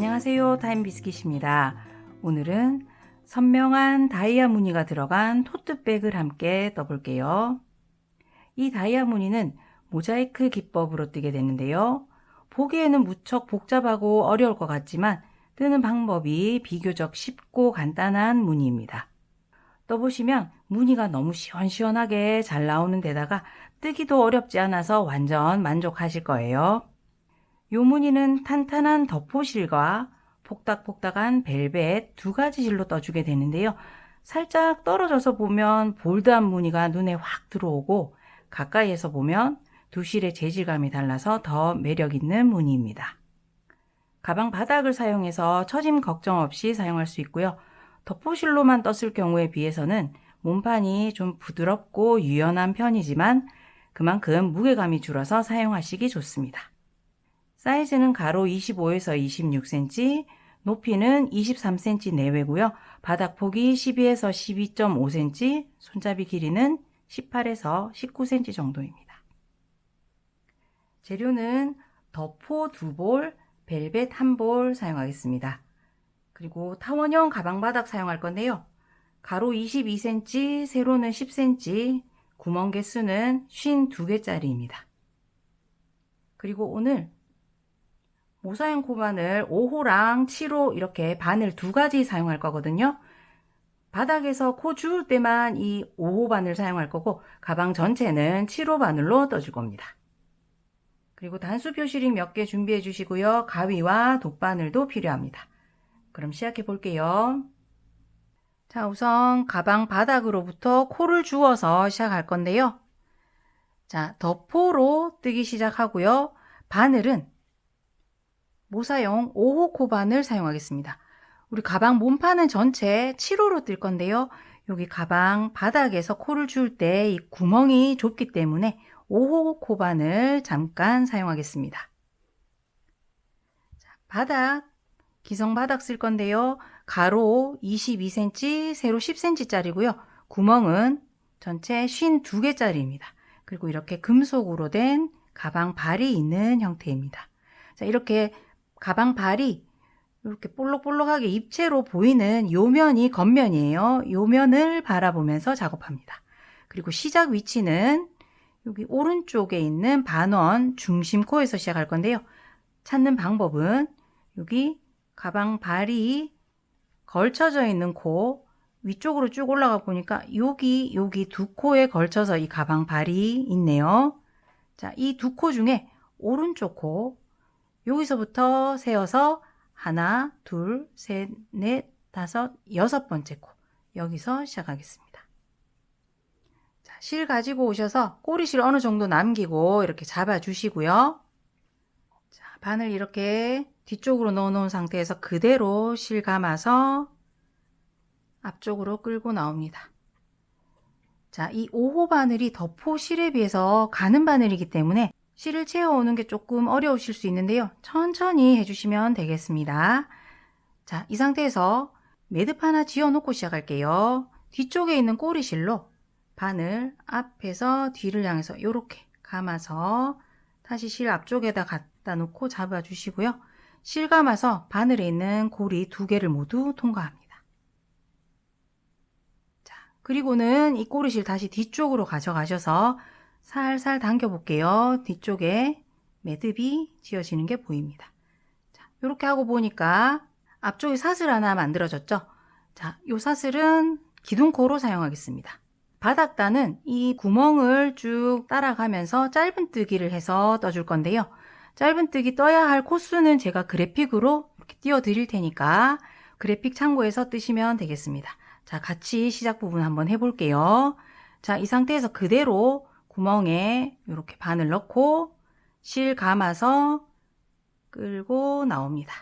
안녕하세요, 타임비스킷입니다. 오늘은 선명한 다이아 무늬가 들어간 토트백을 함께 떠볼게요. 이 다이아 무늬는 모자이크 기법으로 뜨게 되는데요. 보기에는 무척 복잡하고 어려울 것 같지만 뜨는 방법이 비교적 쉽고 간단한 무늬입니다. 떠보시면 무늬가 너무 시원시원하게 잘 나오는 데다가 뜨기도 어렵지 않아서 완전 만족하실 거예요. 요 무늬는 탄탄한 덮호실과 폭닥폭닥한 벨벳 두 가지 실로 떠주게 되는데요. 살짝 떨어져서 보면 볼드한 무늬가 눈에 확 들어오고 가까이에서 보면 두 실의 재질감이 달라서 더 매력 있는 무늬입니다. 가방 바닥을 사용해서 처짐 걱정 없이 사용할 수 있고요. 덮호실로만 떴을 경우에 비해서는 몸판이 좀 부드럽고 유연한 편이지만 그만큼 무게감이 줄어서 사용하시기 좋습니다. 사이즈는 가로 25에서 26cm, 높이는 23cm 내외고요. 바닥폭이 12에서 12.5cm, 손잡이 길이는 18에서 19cm 정도입니다. 재료는 덮호 2볼, 벨벳 1볼 사용하겠습니다. 그리고 타원형 가방 바닥 사용할 건데요. 가로 22cm, 세로는 10cm, 구멍 개수는 52개짜리입니다. 그리고 오늘 모사형 코바늘 5호랑 7호 이렇게 바늘 두 가지 사용할 거거든요. 바닥에서 코 주울 때만 이 5호 바늘 사용할 거고 가방 전체는 7호 바늘로 떠줄 겁니다. 그리고 단수 표시링 몇 개 준비해 주시고요. 가위와 돗바늘도 필요합니다. 그럼 시작해 볼게요. 자, 우선 가방 바닥으로부터 코를 주워서 시작할 건데요. 자, 덮호로 뜨기 시작하고요. 바늘은 모사용 5호 코바늘 사용하겠습니다. 우리 가방 몸판은 전체 7호로 뜰 건데요. 여기 가방 바닥에서 코를 주울 때 이 구멍이 좁기 때문에 5호 코바늘 잠깐 사용하겠습니다. 자, 바닥, 기성 바닥 쓸 건데요. 가로 22cm, 세로 10cm짜리고요. 구멍은 전체 52개짜리입니다. 그리고 이렇게 금속으로 된 가방 발이 있는 형태입니다. 자, 이렇게 가방 발이 이렇게 볼록볼록하게 입체로 보이는 요 면이 겉면이에요. 요 면을 바라보면서 작업합니다. 그리고 시작 위치는 여기 오른쪽에 있는 반원 중심 코에서 시작할 건데요. 찾는 방법은 여기 가방 발이 걸쳐져 있는 코 위쪽으로 쭉 올라가 보니까 여기 두 코에 걸쳐서 이 가방 발이 있네요. 자, 이 두 코 중에 오른쪽 코 여기서부터 세어서 하나, 둘, 셋, 넷, 다섯, 여섯 번째 코 여기서 시작하겠습니다. 자, 실 가지고 오셔서 꼬리실 어느 정도 남기고 이렇게 잡아주시고요. 자, 바늘 이렇게 뒤쪽으로 넣어놓은 상태에서 그대로 실 감아서 앞쪽으로 끌고 나옵니다. 자, 이 5호 바늘이 덮호 실에 비해서 가는 바늘이기 때문에 실을 채워오는 게 조금 어려우실 수 있는데요. 천천히 해주시면 되겠습니다. 자, 이 상태에서 매듭 하나 지어놓고 시작할게요. 뒤쪽에 있는 꼬리실로 바늘 앞에서 뒤를 향해서 이렇게 감아서 다시 실 앞쪽에다 갖다 놓고 잡아주시고요. 실 감아서 바늘에 있는 고리 두 개를 모두 통과합니다. 자, 그리고는 이 꼬리실 다시 뒤쪽으로 가져가셔서 살살 당겨 볼게요. 뒤쪽에 매듭이 지어지는 게 보입니다. 자, 이렇게 하고 보니까 앞쪽에 사슬 하나 만들어졌죠? 자, 이 사슬은 기둥코로 사용하겠습니다. 바닥단은 이 구멍을 쭉 따라가면서 짧은뜨기를 해서 떠줄 건데요. 짧은뜨기 떠야 할 코수는 제가 그래픽으로 이렇게 띄워 드릴 테니까 그래픽 참고해서 뜨시면 되겠습니다. 자, 같이 시작 부분 한번 해볼게요. 자, 이 상태에서 그대로 구멍에 이렇게 바늘 넣고 실 감아서 끌고 나옵니다.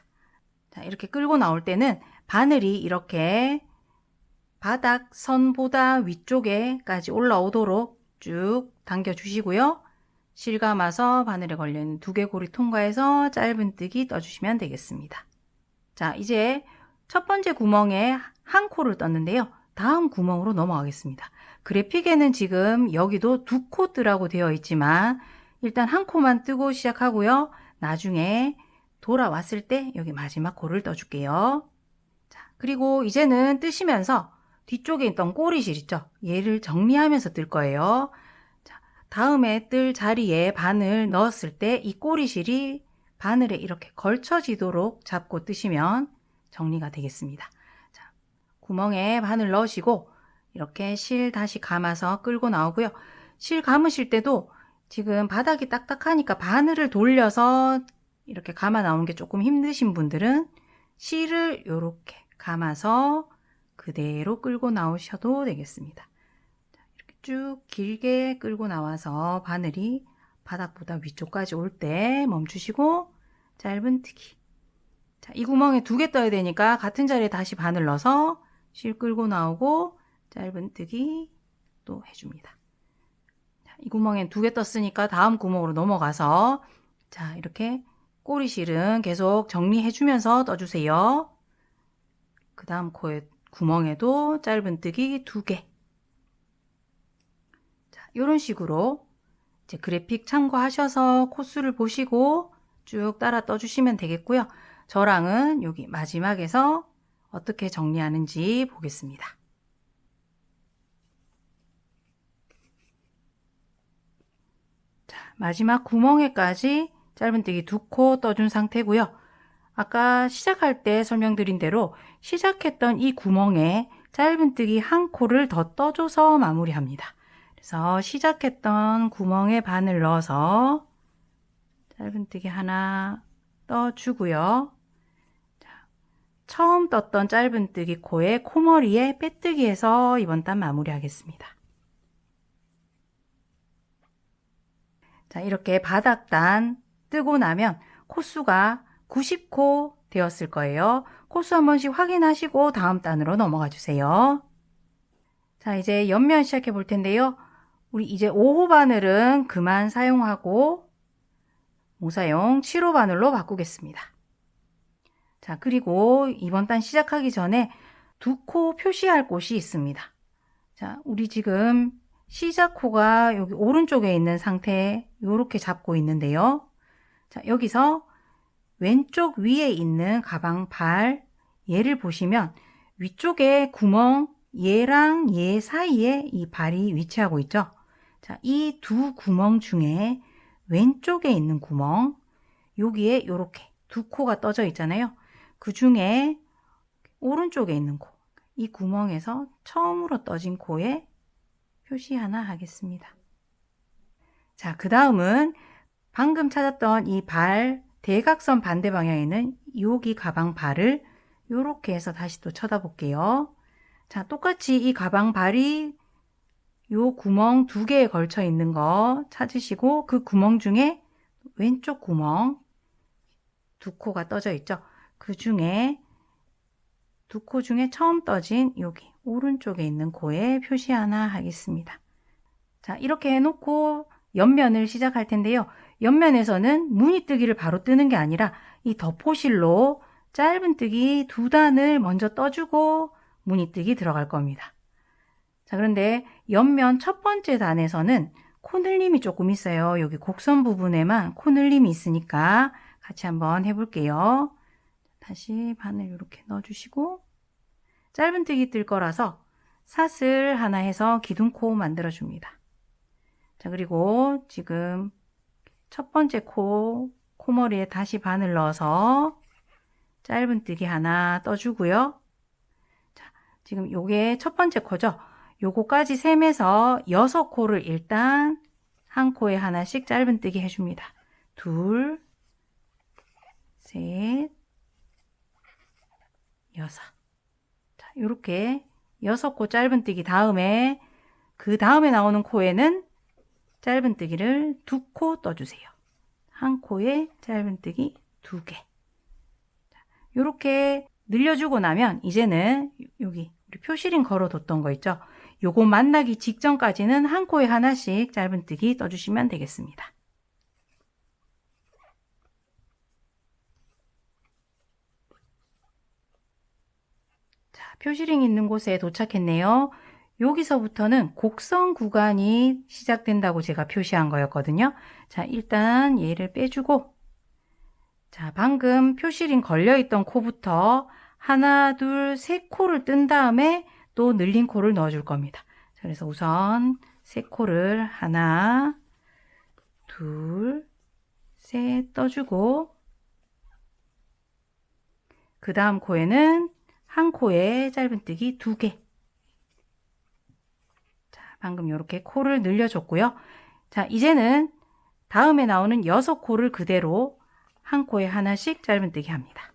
자, 이렇게 끌고 나올 때는 바늘이 이렇게 바닥 선보다 위쪽에까지 올라오도록 쭉 당겨 주시고요. 실 감아서 바늘에 걸려있는 두 개 고리 통과해서 짧은뜨기 떠주시면 되겠습니다. 자, 이제 첫 번째 구멍에 한 코를 떴는데요. 다음 구멍으로 넘어가겠습니다. 그래픽에는 지금 여기도 두 코 뜨라고 되어 있지만 일단 한 코만 뜨고 시작하고요. 나중에 돌아왔을 때 여기 마지막 코를 떠줄게요. 자, 그리고 이제는 뜨시면서 뒤쪽에 있던 꼬리실 있죠? 얘를 정리하면서 뜰 거예요. 자, 다음에 뜰 자리에 바늘 넣었을 때 이 꼬리실이 바늘에 이렇게 걸쳐지도록 잡고 뜨시면 정리가 되겠습니다. 자, 구멍에 바늘 넣으시고 이렇게 실 다시 감아서 끌고 나오고요. 실 감으실 때도 지금 바닥이 딱딱하니까 바늘을 돌려서 이렇게 감아 나오는 게 조금 힘드신 분들은 실을 이렇게 감아서 그대로 끌고 나오셔도 되겠습니다. 이렇게 쭉 길게 끌고 나와서 바늘이 바닥보다 위쪽까지 올 때 멈추시고 짧은뜨기. 자, 이 구멍에 2개 떠야 되니까 같은 자리에 다시 바늘 넣어서 실 끌고 나오고 짧은뜨기 또 해줍니다. 자, 이 구멍에 2개 떴으니까 다음 구멍으로 넘어가서 자, 이렇게 꼬리실은 계속 정리해주면서 떠주세요. 그 다음 구멍에도 짧은뜨기 2개. 자, 이런 식으로 이제 그래픽 참고하셔서 코수를 보시고 쭉 따라 떠주시면 되겠고요. 저랑은 여기 마지막에서 어떻게 정리하는지 보겠습니다. 자, 마지막 구멍에까지 짧은뜨기 2코 떠준 상태고요. 아까 시작할 때 설명드린 대로 시작했던 이 구멍에 짧은뜨기 1코를 더 떠줘서 마무리합니다. 그래서 시작했던 구멍에 바늘 넣어서 짧은뜨기 하나 떠주고요. 자, 처음 떴던 짧은뜨기 코에 코머리에 빼뜨기해서 이번 단 마무리하겠습니다. 자, 이렇게 바닥단 뜨고 나면 코수가 90코 되었을 거예요. 코수 한 번씩 확인하시고 다음 단으로 넘어가 주세요. 자, 이제 옆면 시작해 볼 텐데요. 우리 이제 5호 바늘은 그만 사용하고 무사용 7호 바늘로 바꾸겠습니다. 자, 그리고 이번 단 시작하기 전에 2코 표시할 곳이 있습니다. 자, 우리 지금 시작 코가 여기 오른쪽에 있는 상태에 이렇게 잡고 있는데요. 자, 여기서 왼쪽 위에 있는 가방 발 얘를 보시면 위쪽에 구멍 얘랑 얘 사이에 이 발이 위치하고 있죠. 자, 이 2 구멍 중에 왼쪽에 있는 구멍 여기에 이렇게 2코가 떠져 있잖아요. 그 중에 오른쪽에 있는 코, 이 구멍에서 처음으로 떠진 코에 표시 하나 하겠습니다. 자, 그 다음은 방금 찾았던 이 발 대각선 반대 방향에는 여기 가방 발을 이렇게 해서 다시 또 쳐다볼게요. 자, 똑같이 이 가방 발이 요 구멍 2개에 걸쳐 있는 거 찾으시고 그 구멍 중에 왼쪽 구멍 2코가 떠져 있죠. 그 중에 2코 중에 처음 떠진 여기 오른쪽에 있는 코에 표시 하나 하겠습니다. 자, 이렇게 해놓고 옆면을 시작할 텐데요. 옆면에서는 무늬뜨기를 바로 뜨는 게 아니라 이 덮호실로 짧은뜨기 2단을 먼저 떠주고 무늬뜨기 들어갈 겁니다. 자, 그런데 옆면 첫 번째 단에서는 코늘림이 조금 있어요. 여기 곡선 부분에만 코늘림이 있으니까 같이 한번 해볼게요. 다시 바늘 이렇게 넣어주시고 짧은뜨기 뜰 거라서 사슬 하나 해서 기둥코 만들어줍니다. 자, 그리고 지금 첫 번째 코머리에 다시 바늘 넣어서 짧은뜨기 하나 떠주고요. 자, 지금 요게 첫 번째 코죠. 요거까지 셈해서 6코를 일단 한 코에 하나씩 짧은뜨기 해줍니다. 둘, 셋, 6. 자, 요렇게 6코 짧은뜨기 다음에 그 다음에 나오는 코에는 짧은뜨기를 2코 떠주세요. 한 코에 짧은뜨기 2개. 요렇게 늘려주고 나면 이제는 여기 우리 표시링 걸어뒀던 거 있죠? 요거 만나기 직전까지는 한 코에 하나씩 짧은뜨기 떠주시면 되겠습니다. 자, 표시링 있는 곳에 도착했네요. 여기서부터는 곡선 구간이 시작된다고 제가 표시한 거였거든요. 자, 일단 얘를 빼주고 자, 방금 표시링 걸려있던 코부터 하나, 둘, 세 코를 뜬 다음에 또 늘린 코를 넣어줄 겁니다. 자, 그래서 우선 세 코를 하나, 둘, 셋 떠주고 그 다음 코에는 한 코에 짧은뜨기 2개. 자, 방금 이렇게 코를 늘려줬고요. 자, 이제는 다음에 나오는 6코를 그대로 한 코에 하나씩 짧은뜨기 합니다.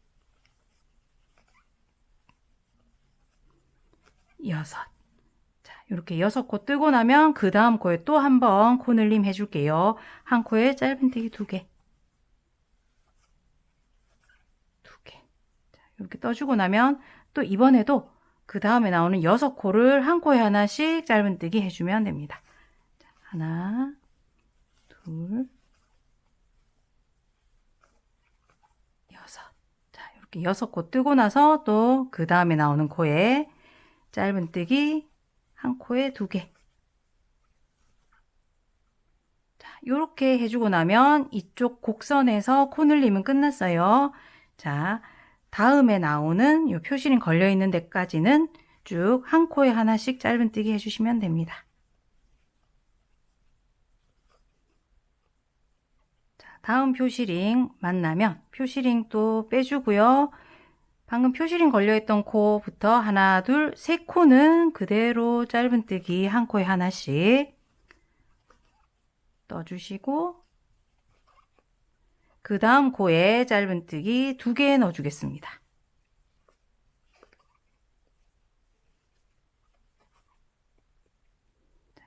6. 자, 이렇게 6코 뜨고 나면 그 다음 코에 또 한 번 코 늘림 해줄게요. 한 코에 짧은뜨기 2개. 2개. 자, 이렇게 떠주고 나면 또 이번에도 그 다음에 나오는 6코를 한 코에 하나씩 짧은뜨기 해주면 됩니다. 자, 하나, 둘, 6. 자, 이렇게 6코 뜨고 나서 또 그 다음에 나오는 코에 짧은뜨기 한 코에 2개. 자, 요렇게 해주고 나면 이쪽 곡선에서 코 늘림은 끝났어요. 자, 다음에 나오는 요 표시링 걸려있는 데까지는 쭉 한 코에 하나씩 짧은뜨기 해주시면 됩니다. 자, 다음 표시링 만나면 표시링 또 빼주고요. 방금 표시링 걸려있던 코부터 하나, 둘, 세 코는 그대로 짧은뜨기 한 코에 하나씩 떠주시고 그 다음 코에 짧은뜨기 2개 넣어주겠습니다.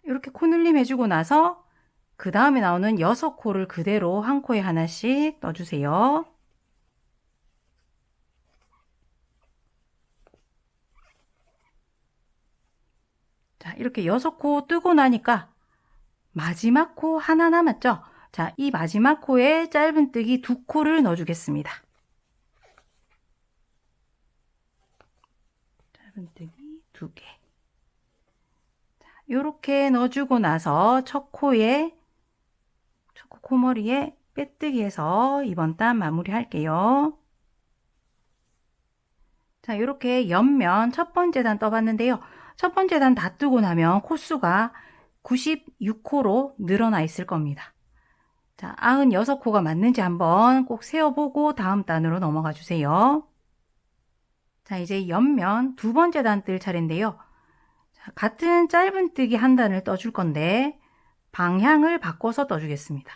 이렇게 코 늘림 해주고 나서 그 다음에 나오는 6코를 그대로 한 코에 하나씩 넣어주세요. 자, 이렇게 6코 뜨고 나니까 마지막 코 하나 남았죠? 자, 이 마지막 코에 짧은뜨기 2코를 넣어주겠습니다. 짧은뜨기 2개. 자, 요렇게 넣어주고 나서 첫 코 코머리에 빼뜨기해서 이번 단 마무리 할게요. 자, 이렇게 옆면 첫 번째 단 떠봤는데요. 첫 번째 단 다 뜨고 나면 코수가 96코로 늘어나 있을 겁니다. 자, 96코가 맞는지 한번 꼭 세어보고 다음 단으로 넘어가 주세요. 자, 이제 옆면 두 번째 단 뜰 차례인데요. 자, 같은 짧은뜨기 한 단을 떠줄 건데 방향을 바꿔서 떠주겠습니다.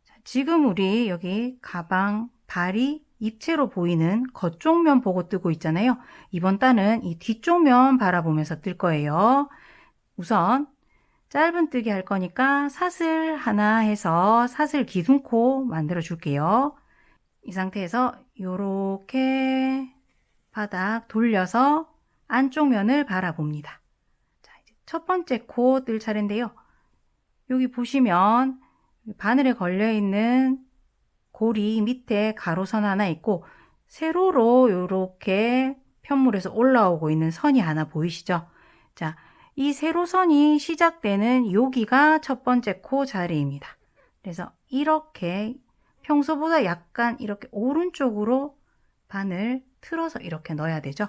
자, 지금 우리 여기 가방 발이 입체로 보이는 겉쪽 면 보고 뜨고 있잖아요. 이번 단은 이 뒤쪽 면 바라보면서 뜰 거예요. 우선 짧은뜨기 할 거니까 사슬 하나 해서 사슬 기둥코 만들어 줄게요. 이 상태에서 이렇게 바닥 돌려서 안쪽 면을 바라봅니다. 자, 이제 첫 번째 코 뜰 차례인데요. 여기 보시면 바늘에 걸려있는 고리 밑에 가로선 하나 있고 세로로 이렇게 편물에서 올라오고 있는 선이 하나 보이시죠? 자, 이 세로선이 시작되는 여기가 첫 번째 코 자리입니다. 그래서 이렇게 평소보다 약간 이렇게 오른쪽으로 바늘 틀어서 이렇게 넣어야 되죠.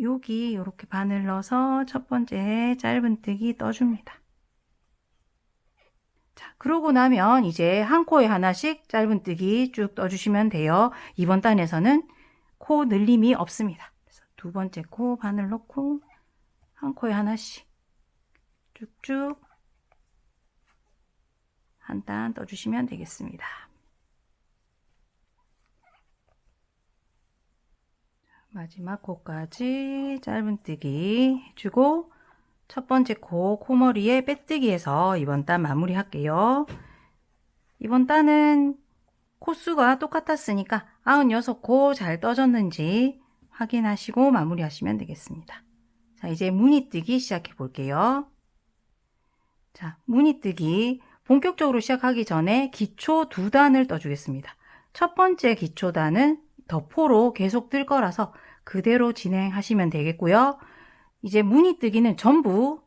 여기 이렇게 바늘 넣어서 첫 번째 짧은뜨기 떠줍니다. 자, 그러고 나면 이제 한 코에 하나씩 짧은뜨기 쭉 떠주시면 돼요. 이번 단에서는 코 늘림이 없습니다. 그래서 두 번째 코 바늘 넣고 한 코에 하나씩 쭉쭉 한 단 떠주시면 되겠습니다. 마지막 코까지 짧은뜨기 해주고 첫 번째 코 코머리에 빼뜨기해서 이번 단 마무리 할게요. 이번 단은 코수가 똑같았으니까 96코 잘 떠졌는지 확인하시고 마무리 하시면 되겠습니다. 자, 이제 무늬뜨기 시작해 볼게요. 자, 무늬뜨기 본격적으로 시작하기 전에 기초 2단을 떠주겠습니다. 첫 번째 기초단은 덮포로 계속 뜰 거라서 그대로 진행하시면 되겠고요. 이제 무늬뜨기는 전부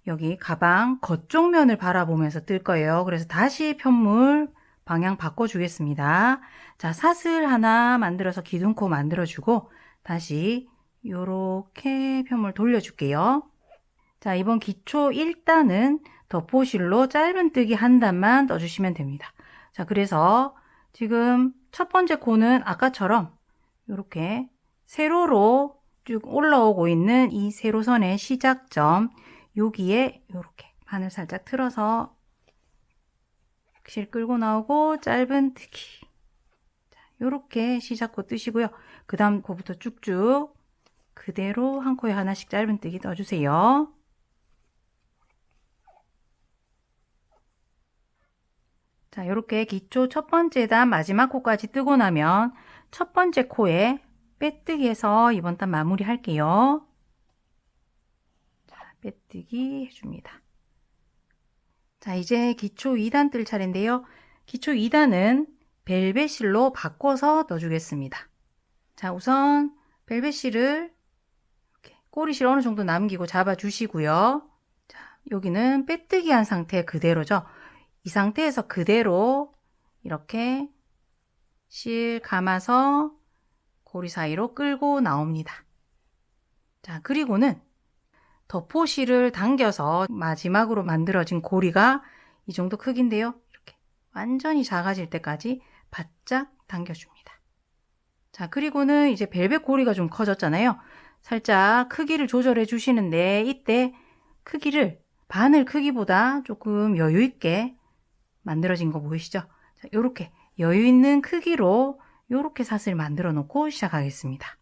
여기 가방 겉쪽 면을 바라보면서 뜰 거예요. 그래서 다시 편물 방향 바꿔주겠습니다. 자, 사슬 하나 만들어서 기둥코 만들어주고 다시 요렇게 편물 돌려줄게요. 자, 이번 기초 1단은 덮호실로 짧은뜨기 한 단만 떠주시면 됩니다. 자, 그래서 지금 첫 번째 코는 아까처럼 이렇게 세로로 쭉 올라오고 있는 이 세로선의 시작점, 여기에 이렇게 바늘 살짝 틀어서 실 끌고 나오고 짧은뜨기. 이렇게 시작코 뜨시고요. 그 다음 코부터 쭉쭉 그대로 한 코에 하나씩 짧은뜨기 떠주세요. 자, 이렇게 기초 첫 번째 단 마지막 코까지 뜨고 나면 첫 번째 코에 빼뜨기해서 이번 단 마무리 할게요. 자, 빼뜨기 해줍니다. 자, 이제 기초 2단 뜰 차례인데요. 기초 2단은 벨벳실로 바꿔서 넣어주겠습니다. 자, 우선 벨벳실을 이렇게 꼬리실 어느 정도 남기고 잡아주시고요. 자, 여기는 빼뜨기 한 상태 그대로죠. 이 상태에서 그대로 이렇게 실 감아서 고리 사이로 끌고 나옵니다. 자, 그리고는 덮호실을 당겨서 마지막으로 만들어진 고리가 이 정도 크기인데요. 이렇게 완전히 작아질 때까지 바짝 당겨줍니다. 자, 그리고는 이제 벨벳 고리가 좀 커졌잖아요. 살짝 크기를 조절해 주시는데 이때 크기를 바늘 크기보다 조금 여유 있게 만들어진 거 보이시죠? 자, 요렇게 여유 있는 크기로 요렇게 사슬 만들어 놓고 시작하겠습니다.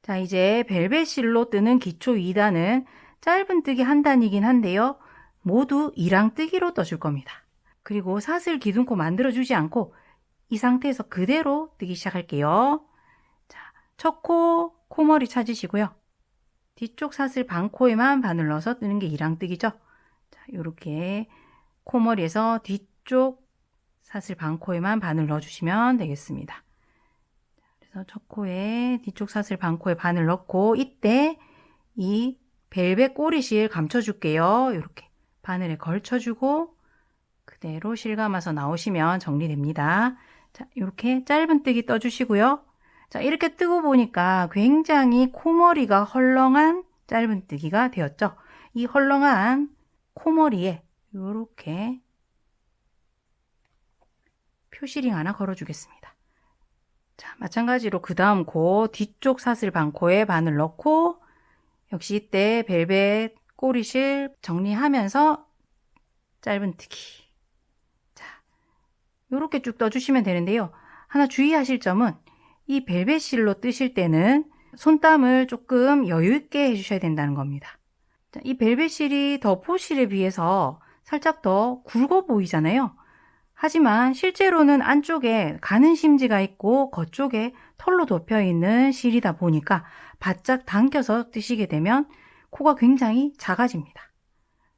자, 이제 벨벳실로 뜨는 기초 2단은 짧은뜨기 한 단이긴 한데요. 모두 이랑뜨기로 떠줄 겁니다. 그리고 사슬 기둥코 만들어 주지 않고 이 상태에서 그대로 뜨기 시작할게요. 자, 첫 코, 코머리 찾으시고요. 뒤쪽 사슬 반코에만 바늘 넣어서 뜨는 게 이랑뜨기죠. 자, 요렇게 코머리에서 뒤쪽 사슬 반코에만 바늘 넣어주시면 되겠습니다. 그래서 첫 코에 뒤쪽 사슬 반코에 바늘 넣고 이때 이 벨벳 꼬리실 감춰줄게요. 이렇게 바늘에 걸쳐주고 그대로 실 감아서 나오시면 정리됩니다. 자, 이렇게 짧은뜨기 떠주시고요. 자, 이렇게 뜨고 보니까 굉장히 코머리가 헐렁한 짧은뜨기가 되었죠. 이 헐렁한 코머리에 이렇게 표시링 하나 걸어주겠습니다. 자, 마찬가지로 그 다음 코 뒤쪽 사슬 반코에 바늘 넣고 역시 이때 벨벳 꼬리실 정리하면서 짧은뜨기. 자, 요렇게 쭉 떠주시면 되는데요. 하나 주의하실 점은 이 벨벳 실로 뜨실 때는 손땀을 조금 여유 있게 해주셔야 된다는 겁니다. 자, 이 벨벳 실이 덮호실에 비해서 살짝 더 굵어 보이잖아요. 하지만 실제로는 안쪽에 가는 심지가 있고 겉쪽에 털로 덮여 있는 실이다 보니까 바짝 당겨서 뜨시게 되면 코가 굉장히 작아집니다.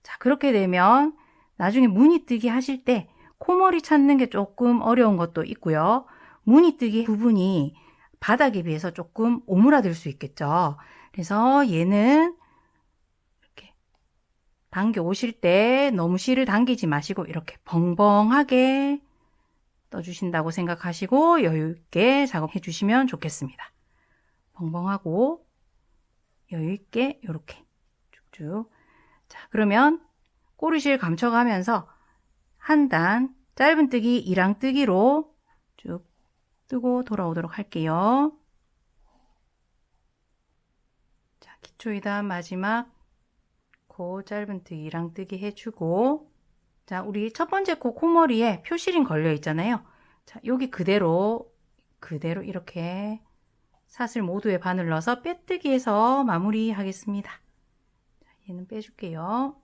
자, 그렇게 되면 나중에 무늬뜨기 하실 때 코머리 찾는 게 조금 어려운 것도 있고요. 무늬뜨기 부분이 바닥에 비해서 조금 오므라들 수 있겠죠. 그래서 얘는 이렇게 당겨 오실 때 너무 실을 당기지 마시고 이렇게 벙벙하게 떠주신다고 생각하시고 여유 있게 작업해 주시면 좋겠습니다. 벙벙하고 여유 있게 이렇게 쭉쭉. 자, 그러면 꼬리실 감춰가면서 한 단 짧은뜨기, 이랑뜨기로 쭉 뜨고 돌아오도록 할게요. 자, 기초 2단 마지막 코 짧은뜨기, 이랑뜨기 해주고 자, 우리 첫 번째 코 코머리에 표시링 걸려 있잖아요. 자, 여기 그대로 이렇게 사슬 모두에 바늘 넣어서 빼뜨기 해서 마무리 하겠습니다. 자, 얘는 빼줄게요.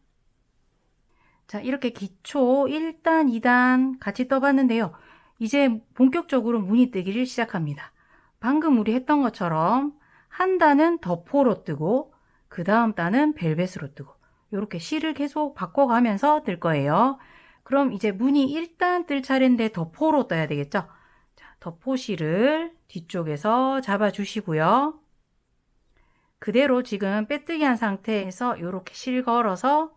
자, 이렇게 기초 1단, 2단 같이 떠봤는데요. 이제 본격적으로 무늬뜨기를 시작합니다. 방금 우리 했던 것처럼 한 단은 덮호로 뜨고 그 다음 단은 벨벳으로 뜨고 이렇게 실을 계속 바꿔가면서 뜰 거예요. 그럼 이제 무늬 1단 뜰 차례인데 덮호로 떠야 되겠죠? 자, 덮호실을 뒤쪽에서 잡아주시고요. 그대로 지금 빼뜨기 한 상태에서 이렇게 실 걸어서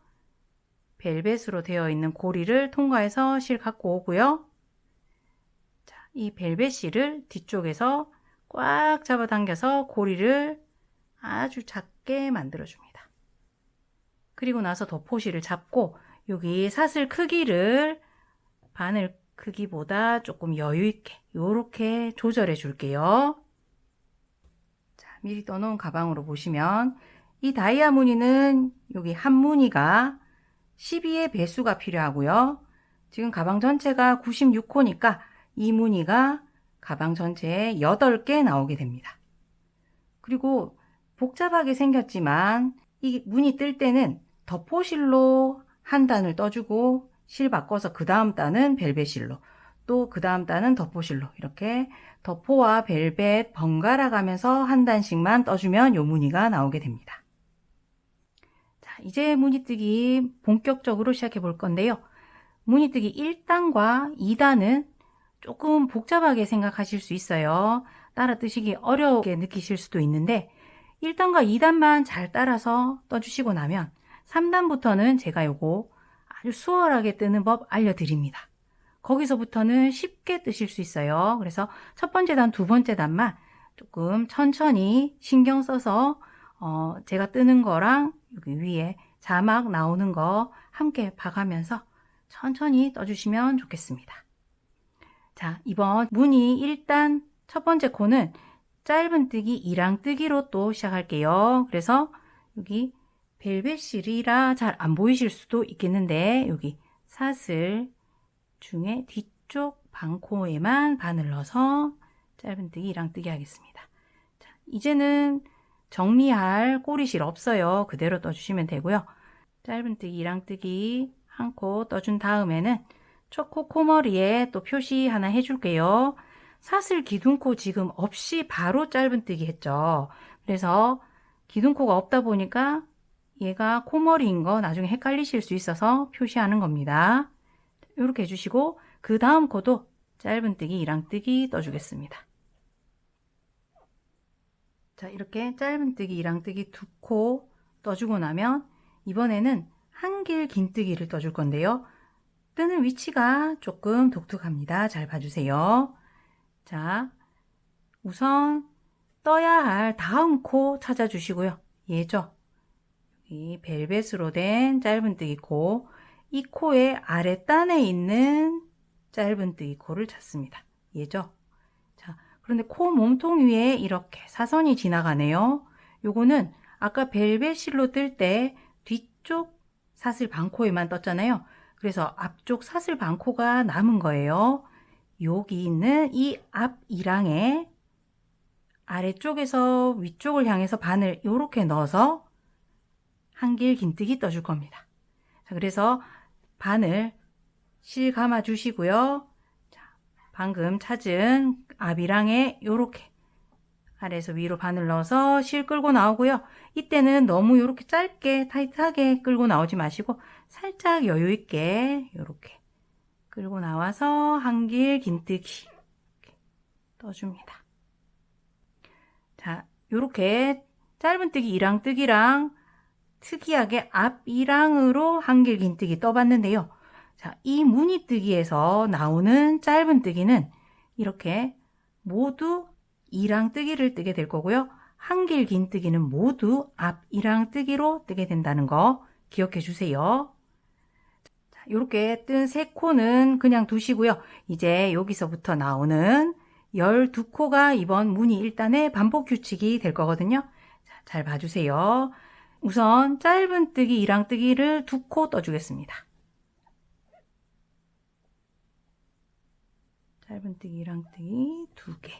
벨벳으로 되어 있는 고리를 통과해서 실 갖고 오고요. 이 벨벳실을 뒤쪽에서 꽉 잡아당겨서 고리를 아주 작게 만들어줍니다. 그리고 나서 덮포실을 잡고 여기 사슬 크기를 바늘 크기보다 조금 여유있게 이렇게 조절해 줄게요. 자, 미리 떠놓은 가방으로 보시면 이 다이아 무늬는 여기 한 무늬가 12의 배수가 필요하고요. 지금 가방 전체가 96호니까 이 무늬가 가방 전체에 8개 나오게 됩니다. 그리고 복잡하게 생겼지만 이 무늬 뜰 때는 덮포실로 한 단을 떠주고 실 바꿔서 그 다음 단은 벨벳실로 또 그 다음 단은 덮포실로 이렇게 덮포와 벨벳 번갈아 가면서 한 단씩만 떠주면 요 무늬가 나오게 됩니다. 자, 이제 무늬뜨기 본격적으로 시작해 볼 건데요. 무늬뜨기 1단과 2단은 조금 복잡하게 생각하실 수 있어요. 따라 뜨시기 어렵게 느끼실 수도 있는데 1단과 2단만 잘 따라서 떠주시고 나면 3단부터는 제가 요거 아주 수월하게 뜨는 법 알려드립니다. 거기서부터는 쉽게 뜨실 수 있어요. 그래서 첫 번째 단, 두 번째 단만 조금 천천히 신경 써서 제가 뜨는 거랑 여기 위에 자막 나오는 거 함께 봐가면서 천천히 떠주시면 좋겠습니다. 자, 이번 무늬 1단 첫 번째 코는 짧은뜨기 2랑 뜨기로 또 시작할게요. 그래서 여기 벨벳실이라 잘 안 보이실 수도 있겠는데 여기 사슬 중에 뒤쪽 반코에만 바늘 넣어서 짧은뜨기 2랑 뜨기 하겠습니다. 자, 이제는 정리할 꼬리실 없어요. 그대로 떠주시면 되고요. 짧은뜨기 2랑 뜨기 한 코 떠준 다음에는 첫 코 코머리에 또 표시 하나 해줄게요. 사슬 기둥코 지금 없이 바로 짧은뜨기 했죠. 그래서 기둥코가 없다 보니까 얘가 코머리인 거 나중에 헷갈리실 수 있어서 표시하는 겁니다. 이렇게 해주시고 그 다음 코도 짧은뜨기 2랑 뜨기 떠주겠습니다. 자, 이렇게 짧은뜨기 2랑 뜨기 2코 떠주고 나면 이번에는 한길 긴뜨기를 떠줄 건데요. 뜨는 위치가 조금 독특합니다. 잘 봐주세요. 자, 우선 떠야 할 다음 코 찾아주시고요. 얘죠. 이 벨벳으로 된 짧은뜨기 코, 이 코의 아랫단에 있는 짧은뜨기 코를 찾습니다. 얘죠. 자, 그런데 코 몸통 위에 이렇게 사선이 지나가네요. 요거는 아까 벨벳실로 뜰 때 뒤쪽 사슬 반코에만 떴잖아요. 그래서 앞쪽 사슬 반코가 남은 거예요. 여기 있는 이 앞 이랑에 아래쪽에서 위쪽을 향해서 바늘 이렇게 넣어서 한길 긴뜨기 떠줄 겁니다. 자, 그래서 바늘 실 감아 주시고요. 자, 방금 찾은 앞이랑에 이렇게 아래에서 위로 바늘 넣어서 실 끌고 나오고요. 이때는 너무 이렇게 짧게 타이트하게 끌고 나오지 마시고 살짝 여유 있게 이렇게 끌고 나와서 한길 긴뜨기 떠줍니다. 자, 이렇게 짧은뜨기 2랑 뜨기랑 특이하게 앞 2랑으로 한길 긴뜨기 떠봤는데요. 자, 이 무늬뜨기에서 나오는 짧은뜨기는 이렇게 모두 2랑 뜨기를 뜨게 될 거고요. 한길 긴뜨기는 모두 앞 2랑 뜨기로 뜨게 된다는 거 기억해 주세요. 자, 이렇게 뜬 3코는 그냥 두시고요. 이제 여기서부터 나오는 12코가 이번 무늬 1단의 반복 규칙이 될 거거든요. 자, 잘 봐주세요. 우선 짧은뜨기 2랑 뜨기를 2코 떠주겠습니다. 짧은뜨기 2랑 뜨기 2개.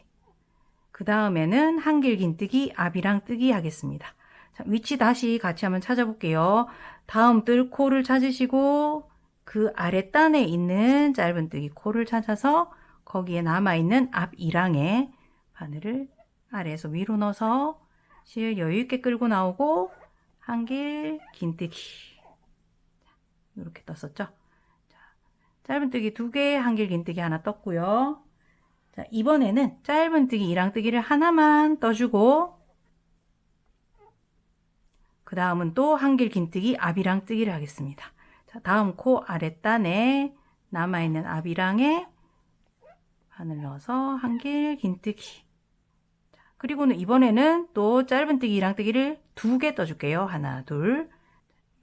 그 다음에는 한길 긴뜨기 앞이랑 뜨기 하겠습니다. 자, 위치 다시 같이 한번 찾아볼게요. 다음 뜰 코를 찾으시고 그 아랫단에 있는 짧은뜨기 코를 찾아서 거기에 남아있는 앞 2랑에 바늘을 아래에서 위로 넣어서 실 여유있게 끌고 나오고 한길 긴뜨기 이렇게 떴었죠. 자, 짧은뜨기 2개, 한길 긴뜨기 하나 떴고요. 자, 이번에는 짧은뜨기 2랑 뜨기를 하나만 떠주고 그 다음은 또 한길 긴뜨기 앞이랑 뜨기를 하겠습니다. 자, 다음 코 아랫단에 남아있는 앞이랑에 바늘 넣어서 한길 긴뜨기. 그리고는 이번에는 또 짧은뜨기 이랑뜨기를 2개 떠줄게요. 하나, 둘.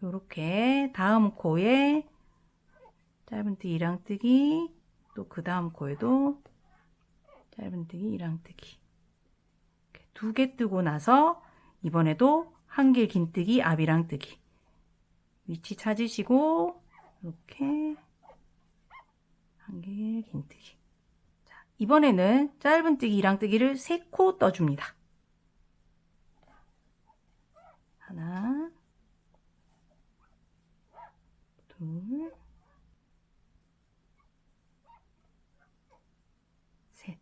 요렇게 다음 코에 짧은뜨기 이랑뜨기, 또 그 다음 코에도 짧은뜨기 이랑뜨기. 2개 뜨고 나서 이번에도 한길 긴뜨기 앞이랑뜨기. 위치 찾으시고 이렇게 한길 긴뜨기. 자, 이번에는 짧은뜨기 이랑뜨기를 3코 떠줍니다. 하나, 둘, 셋.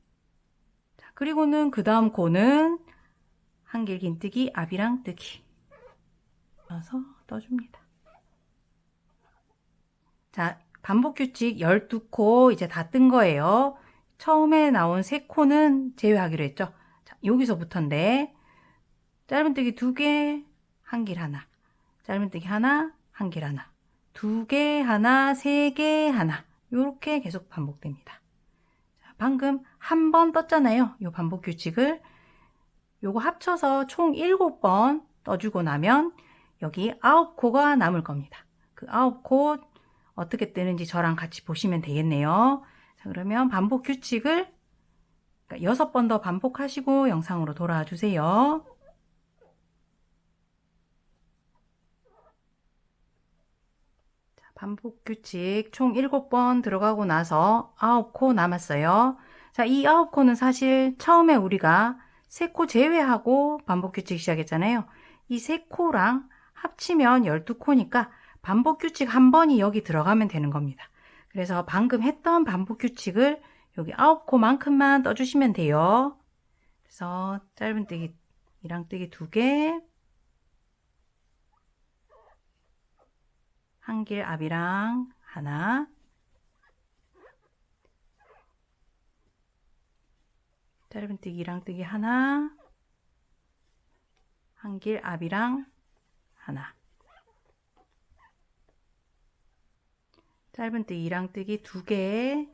자, 그리고는 그 다음 코는 한길 긴뜨기 앞이랑뜨기 넣어서 떠줍니다. 자, 반복 규칙 12코 이제 다 뜬 거예요. 처음에 나온 3코는 제외하기로 했죠. 자, 여기서부터인데 짧은뜨기 2개, 한길 하나, 짧은뜨기 하나, 한길 하나, 2개 하나, 3개 하나, 이렇게 계속 반복됩니다. 자, 방금 한 번 떴잖아요. 이 반복 규칙을 요거 합쳐서 총 7번 떠주고 나면 여기 9코가 남을 겁니다. 그 9코 어떻게 뜨는지 저랑 같이 보시면 되겠네요. 자, 그러면 반복 규칙을 6번 더 반복하시고 영상으로 돌아와 주세요. 자, 반복 규칙 총 7번 들어가고 나서 9코 남았어요. 자, 이 9코는 사실 처음에 우리가 3코 제외하고 반복 규칙 시작했잖아요. 이 3코랑 합치면 12코니까 반복 규칙 한 번이 여기 들어가면 되는 겁니다. 그래서 방금 했던 반복 규칙을 여기 9코만큼만 떠주시면 돼요. 그래서 짧은뜨기 이랑뜨기 2개, 한길 앞이랑 하나, 짧은뜨기 이랑뜨기 하나, 한길 앞이랑 하나, 짧은뜨기 이랑뜨기 2개,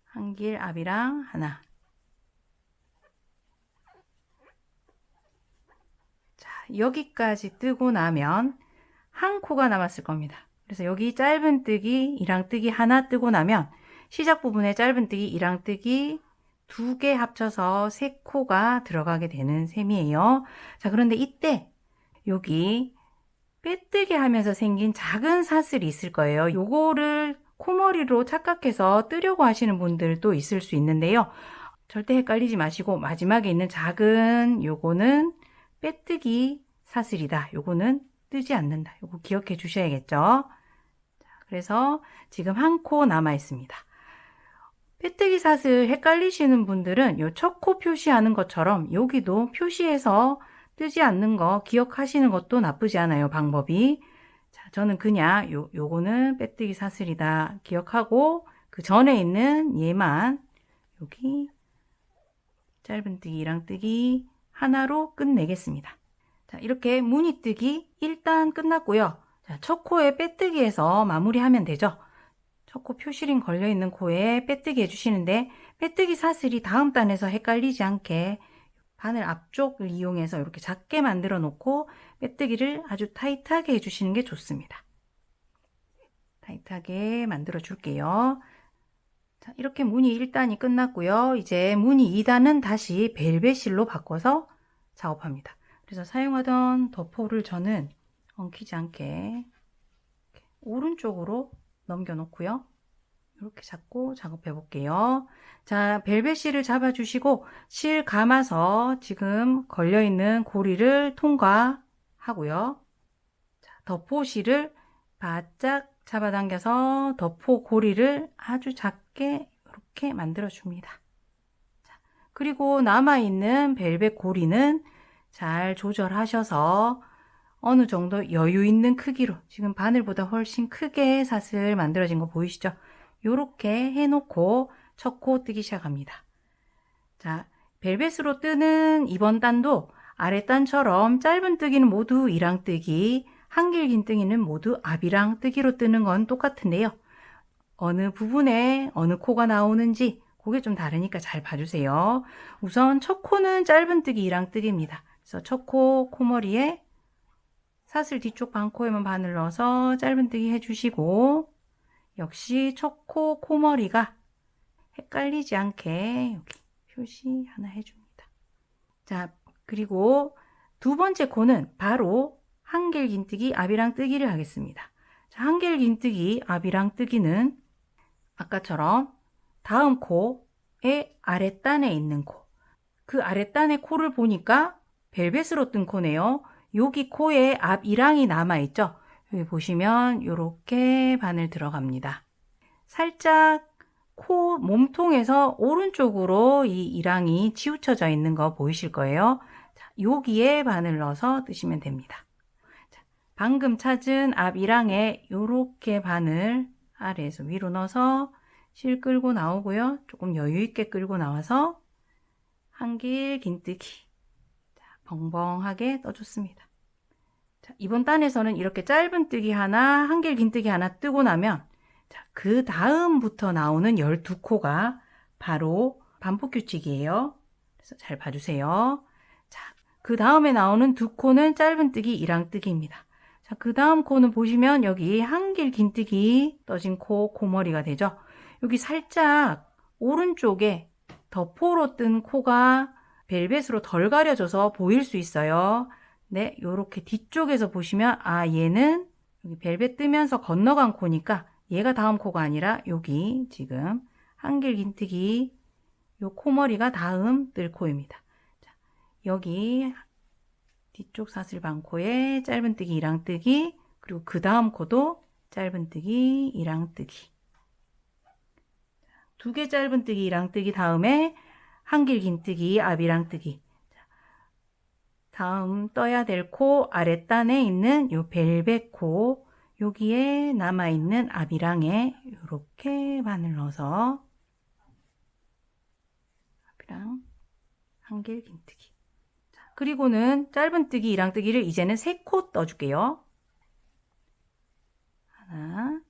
한길 앞이랑 하나. 자, 여기까지 뜨고 나면 한 코가 남았을 겁니다. 그래서 여기 짧은뜨기 이랑뜨기 하나 뜨고 나면 시작 부분에 짧은뜨기 이랑뜨기 2개 합쳐서 3코가 들어가게 되는 셈이에요. 자, 그런데 이때 여기 빼뜨기 하면서 생긴 작은 사슬이 있을 거예요. 요거를 코머리로 착각해서 뜨려고 하시는 분들도 있을 수 있는데요. 절대 헷갈리지 마시고 마지막에 있는 작은 요거는 빼뜨기 사슬이다. 요거는 뜨지 않는다. 요거 기억해 주셔야겠죠. 그래서 지금 한 코 남아 있습니다. 빼뜨기 사슬 헷갈리시는 분들은 요 첫 코 표시하는 것처럼 여기도 표시해서 뜨지 않는 거 기억하시는 것도 나쁘지 않아요. 방법이. 자, 저는 그냥 요거는 빼뜨기 사슬이다 기억하고 그 전에 있는 얘만 여기 짧은뜨기 이랑뜨기 하나로 끝내겠습니다. 자, 이렇게 무늬뜨기 일단 끝났고요. 자, 첫 코에 빼뜨기해서 마무리하면 되죠. 첫 코 표시링 걸려있는 코에 빼뜨기 해주시는데 빼뜨기 사슬이 다음 단에서 헷갈리지 않게 바늘 앞쪽을 이용해서 이렇게 작게 만들어 놓고 빼뜨기를 아주 타이트하게 해주시는 게 좋습니다. 타이트하게 만들어 줄게요. 자, 이렇게 무늬 1단이 끝났고요. 이제 무늬 2단은 다시 벨벳실로 바꿔서 작업합니다. 그래서 사용하던 덮포를 저는 엉키지 않게 오른쪽으로 넘겨 놓고요. 이렇게 잡고 작업해 볼게요. 자, 벨벳실을 잡아 주시고 실 감아서 지금 걸려 있는 고리를 통과하고요. 자, 덮포실을 바짝 잡아당겨서 덮포 고리를 아주 작게 이렇게 만들어 줍니다. 자, 그리고 남아 있는 벨벳 고리는 잘 조절하셔서 어느 정도 여유 있는 크기로, 지금 바늘보다 훨씬 크게 사슬 만들어진 거 보이시죠? 요렇게 해놓고 첫 코 뜨기 시작합니다. 자, 벨벳으로 뜨는 이번 단도 아랫단처럼 짧은 뜨기는 모두 이랑뜨기, 한길 긴 뜨기는 모두 앞이랑 뜨기로 뜨는 건 똑같은데요. 어느 부분에 어느 코가 나오는지 그게 좀 다르니까 잘 봐주세요. 우선 첫 코는 짧은뜨기 1랑뜨기입니다. 그래서 첫 코 코머리에 사슬 뒤쪽 반코에만 바늘 넣어서 짧은뜨기 해주시고, 역시 첫 코 코머리가 헷갈리지 않게 여기 표시 하나 해줍니다. 자, 그리고 두 번째 코는 바로 한길긴뜨기 앞이랑뜨기를 하겠습니다. 자, 한길긴뜨기 앞이랑뜨기는 아까처럼 다음 코의 아랫단에 있는 코, 그 아랫단의 코를 보니까 벨벳으로 뜬 코네요. 여기 코에 앞 1항이 남아있죠. 여기 보시면 이렇게 바늘 들어갑니다. 살짝 코 몸통에서 오른쪽으로 이 1항이 치우쳐져 있는 거 보이실 거예요. 자, 여기에 바늘 넣어서 뜨시면 됩니다. 자, 방금 찾은 앞 1항에 이렇게 바늘 아래에서 위로 넣어서 실 끌고 나오고요. 조금 여유 있게 끌고 나와서 한길긴뜨기 벙벙하게 떠줬습니다. 자, 이번 단에서는 이렇게 짧은뜨기 하나, 한길긴뜨기 하나 뜨고 나면 자, 그 다음부터 나오는 12코가 바로 반복규칙이에요. 그래서 잘 봐주세요. 자, 그 다음에 나오는 두 코는 짧은뜨기 1랑뜨기입니다. 자, 그 다음 코는 보시면 여기 한길긴뜨기 떠진 코, 코머리가 되죠. 여기 살짝 오른쪽에 덮포로 뜬 코가 벨벳으로 덜 가려져서 보일 수 있어요. 네, 요렇게 뒤쪽에서 보시면 얘는 여기 벨벳 뜨면서 건너간 코니까 얘가 다음 코가 아니라 여기 지금 한길긴뜨기 요 코머리가 다음 뜰 코입니다. 자, 여기 뒤쪽 사슬 반코에 짧은뜨기 1랑뜨기, 그리고 그 다음 코도 짧은뜨기 1랑뜨기, 두 개 짧은뜨기 1랑뜨기 다음에 한길긴뜨기 앞이랑뜨기, 다음 떠야 될 코 아랫단에 있는 요 벨벳 코, 여기에 남아있는 앞이랑에 이렇게 바늘 넣어서 앞이랑 한길긴뜨기. 그리고는 짧은뜨기 1랑뜨기를 이제는 3코 떠줄게요. 하나,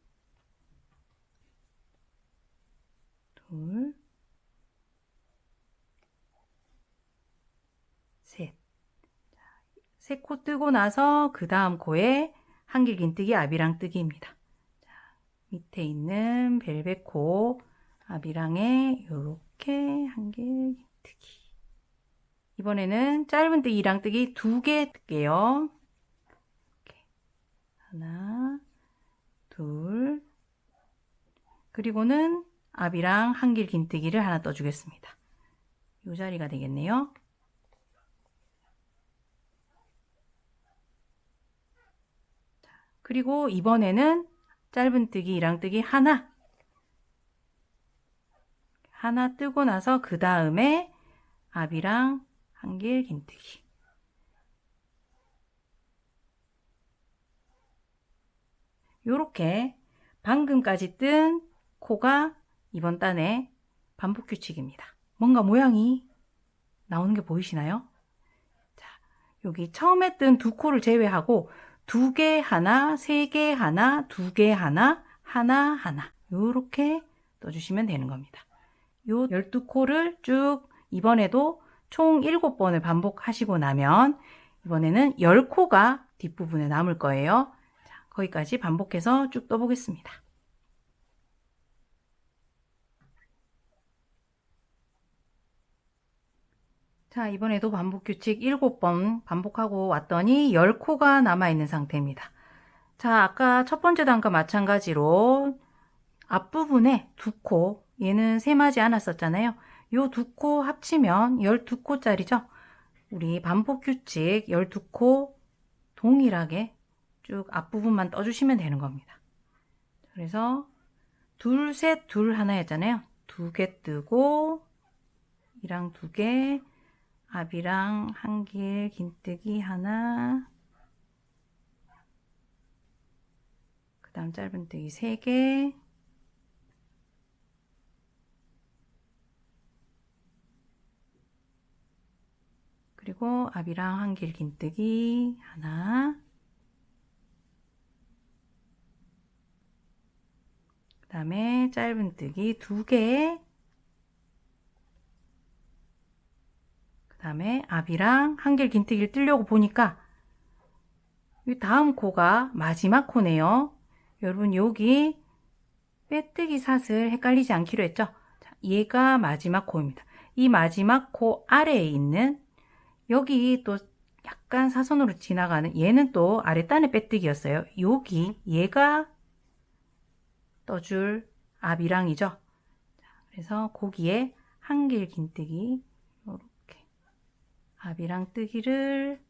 둘, 셋. 3코 뜨고 나서 그 다음 코에 한길긴뜨기 앞이랑뜨기입니다. 자, 밑에 있는 벨벳 코 앞이랑에 이렇게 한길긴뜨기. 이번에는 짧은뜨기 1랑뜨기 2개 뜰게요. 이렇게. 하나, 둘, 그리고는 앞이랑 한길긴뜨기를 하나 떠주겠습니다. 이 자리가 되겠네요. 그리고 이번에는 짧은뜨기 1랑뜨기 하나 뜨고 나서 그 다음에 앞이랑 한길긴뜨기. 요렇게 방금까지 뜬 코가 이번 단의 반복규칙입니다. 뭔가 모양이 나오는 게 보이시나요? 자, 여기 처음에 뜬 두 코를 제외하고 2개 하나, 3개 하나, 2개 하나, 하나 하나 요렇게 떠주시면 되는 겁니다. 요 12코를 쭉 이번에도 총 7번을 반복하시고 나면 이번에는 10코가 뒷부분에 남을 거예요. 자, 거기까지 반복해서 쭉 떠보겠습니다. 자, 이번에도 반복규칙 7번 반복하고 왔더니 10코가 남아있는 상태입니다. 자, 아까 첫 번째 단과 마찬가지로 앞부분에 2코, 얘는 세마지 않았었잖아요. 요 2코 합치면 12코짜리죠. 우리 반복규칙 12코 동일하게 쭉 앞부분만 떠주시면 되는 겁니다. 그래서 둘, 셋, 둘 하나였잖아요. 2개 뜨고 이랑 2개, 앞이랑 한길긴뜨기 하나, 그 다음 짧은뜨기 3개, 그리고 앞이랑 한길긴뜨기 하나, 그 다음에 짧은뜨기 2개, 그 다음에 앞이랑 한길 긴뜨기를 뜨려고 보니까 이 다음 코가 마지막 코네요. 여러분 여기 빼뜨기 사슬 헷갈리지 않기로 했죠? 자, 얘가 마지막 코입니다. 이 마지막 코 아래에 있는 여기 또 약간 사선으로 지나가는 얘는 또 아랫단의 빼뜨기였어요. 여기 얘가 떠줄 앞이랑이죠. 자, 그래서 거기에 한길 긴뜨기 이렇게 앞이랑 뜨기를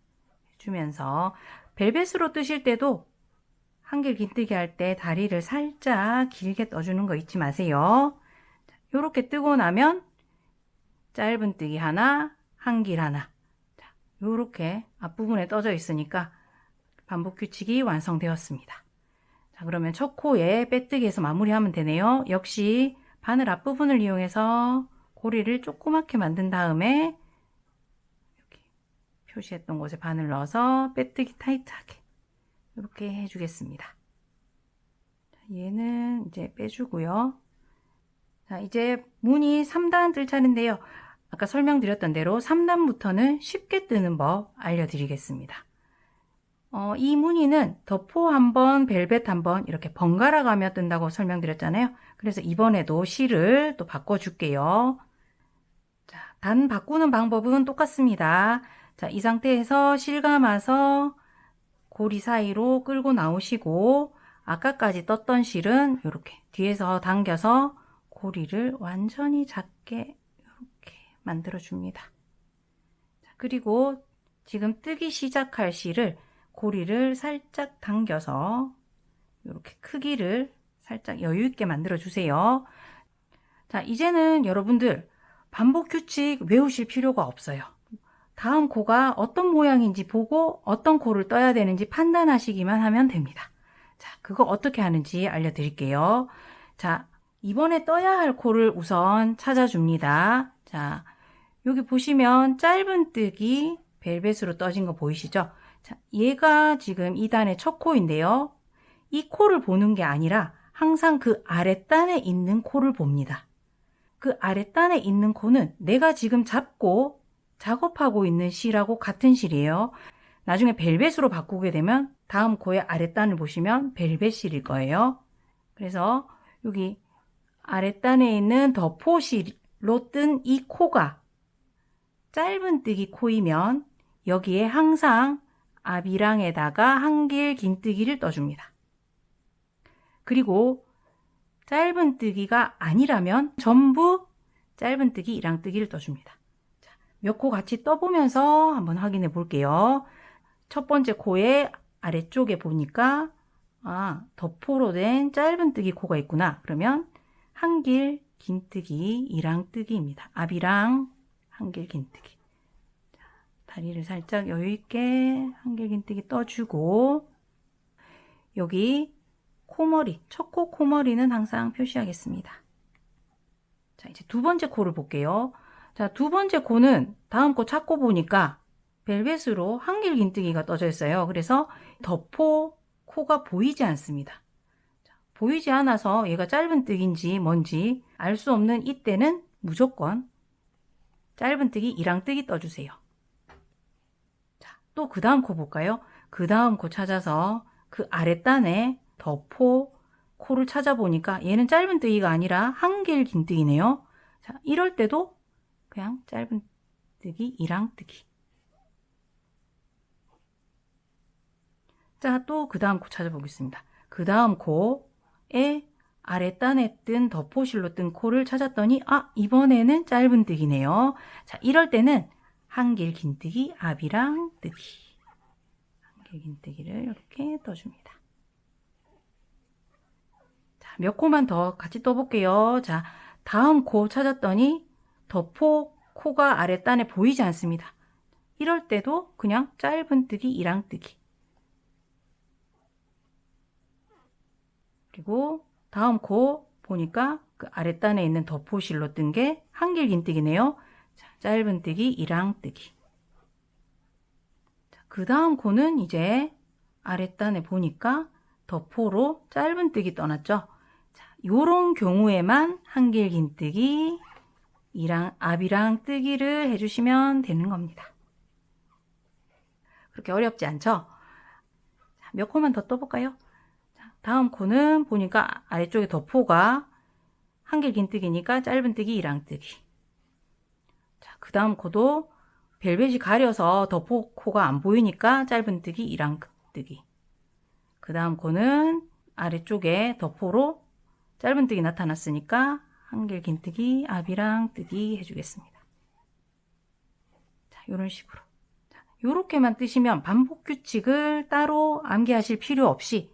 해주면서 벨벳으로 뜨실 때도 한길 긴뜨기 할 때 다리를 살짝 길게 떠주는 거 잊지 마세요. 이렇게 뜨고 나면 짧은뜨기 하나, 한길 하나. 이렇게 앞부분에 떠져 있으니까 반복 규칙이 완성되었습니다. 자, 그러면 첫 코에 빼뜨기해서 마무리하면 되네요. 역시 바늘 앞부분을 이용해서 고리를 조그맣게 만든 다음에 이렇게 표시했던 곳에 바늘 넣어서 빼뜨기 타이트하게 이렇게 해주겠습니다. 얘는 이제 빼주고요. 자, 이제 무늬 3단 뜰 차례인데요. 아까 설명드렸던 대로 3단부터는 쉽게 뜨는 법 알려드리겠습니다. 이 무늬는 덮포 한번, 벨벳 한번 이렇게 번갈아 가며 뜬다고 설명드렸잖아요. 그래서 이번에도 실을 또 바꿔줄게요. 자, 단 바꾸는 방법은 똑같습니다. 자, 이 상태에서 실 감아서 고리 사이로 끌고 나오시고 아까까지 떴던 실은 이렇게 뒤에서 당겨서 고리를 완전히 작게 이렇게 만들어 줍니다. 자, 그리고 지금 뜨기 시작할 실을 고리를 살짝 당겨서 이렇게 크기를 살짝 여유 있게 만들어 주세요. 자, 이제는 여러분들 반복 규칙 외우실 필요가 없어요. 다음 코가 어떤 모양인지 보고 어떤 코를 떠야 되는지 판단하시기만 하면 됩니다. 자, 그거 어떻게 하는지 알려드릴게요. 자, 이번에 떠야 할 코를 우선 찾아줍니다. 자, 여기 보시면 짧은뜨기 벨벳으로 떠진 거 보이시죠? 자, 얘가 지금 2단의 첫 코인데요. 이 코를 보는 게 아니라 항상 그 아랫단에 있는 코를 봅니다. 그 아랫단에 있는 코는 내가 지금 잡고 작업하고 있는 실하고 같은 실이에요. 나중에 벨벳으로 바꾸게 되면 다음 코의 아랫단을 보시면 벨벳 실일 거예요. 그래서 여기 아랫단에 있는 덮포실로 뜬 이 코가 짧은뜨기 코이면 여기에 항상 앞이랑에다가 한길 긴뜨기를 떠줍니다. 그리고 짧은뜨기가 아니라면 전부 짧은뜨기, 이랑뜨기를 떠줍니다. 몇 코 같이 떠보면서 한번 확인해 볼게요. 첫 번째 코의 아래쪽에 보니까 덮포로 된 짧은뜨기 코가 있구나. 그러면 한길 긴뜨기, 이랑뜨기입니다. 앞이랑 한길 긴뜨기. 다리를 살짝 여유있게 한길 긴뜨기 떠주고 여기 코머리, 첫 코 코머리는 항상 표시하겠습니다. 자, 이제 두 번째 코를 볼게요. 자, 두 번째 코는 다음 코 찾고 보니까 벨벳으로 한길 긴뜨기가 떠져 있어요. 그래서 덮포 코가 보이지 않습니다. 자, 보이지 않아서 얘가 짧은뜨기인지 뭔지 알 수 없는 이때는 무조건 짧은뜨기, 이랑뜨기 떠주세요. 자, 또 그 다음 코 볼까요? 그 다음 코 찾아서 그 아랫단에 덮포 코를 찾아보니까 얘는 짧은뜨기가 아니라 한길 긴뜨기네요. 자, 이럴 때도 그냥 짧은뜨기, 이랑뜨기. 자, 또 그 다음 코 찾아보겠습니다. 그 다음 코에 아랫단에 뜬 덮포실로 뜬 코를 찾았더니 이번에는 짧은뜨기네요. 자, 이럴 때는 한길 긴뜨기, 앞이랑 뜨기. 한길 긴뜨기를 이렇게 떠줍니다. 자, 몇 코만 더 같이 떠볼게요. 자, 다음 코 찾았더니 덮포 코가 아랫단에 보이지 않습니다. 이럴 때도 그냥 짧은뜨기, 이랑뜨기. 그리고 다음 코 보니까 그 아랫단에 있는 덮포실로 뜬 게 한길 긴뜨기네요. 자, 짧은뜨기, 이랑뜨기. 그 다음 코는 이제 아랫단에 보니까 덮포로 짧은뜨기 떠났죠. 자, 요런 경우에만 한길 긴뜨기, 앞이랑 뜨기를 해주시면 되는 겁니다. 그렇게 어렵지 않죠? 몇 코만 더 떠볼까요? 다음 코는 보니까 아래쪽에 덮호가 한길 긴뜨기니까 짧은뜨기, 이랑뜨기. 그 다음 코도 벨벳이 가려서 덮호 코가 안 보이니까 짧은뜨기, 이랑뜨기. 그 다음 코는 아래쪽에 덮호로 짧은뜨기 나타났으니까 한길 긴뜨기, 앞이랑 뜨기 해주겠습니다. 자, 이런 식으로. 이렇게만 뜨시면 반복 규칙을 따로 암기하실 필요 없이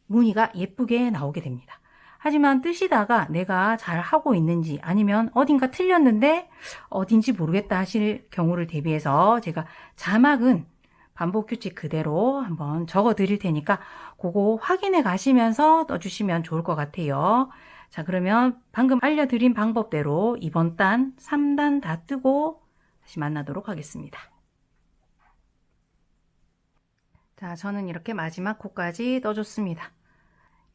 무늬가 예쁘게 나오게 됩니다. 하지만 뜨시다가 내가 잘 하고 있는지 아니면 어딘가 틀렸는데 어딘지 모르겠다 하실 경우를 대비해서 제가 자막은 반복 규칙 그대로 한번 적어 드릴 테니까 그거 확인해 가시면서 떠주시면 좋을 것 같아요. 자, 그러면 방금 알려드린 방법대로 이번 단 3단 다 뜨고 다시 만나도록 하겠습니다. 자, 저는 이렇게 마지막 코까지 떠줬습니다.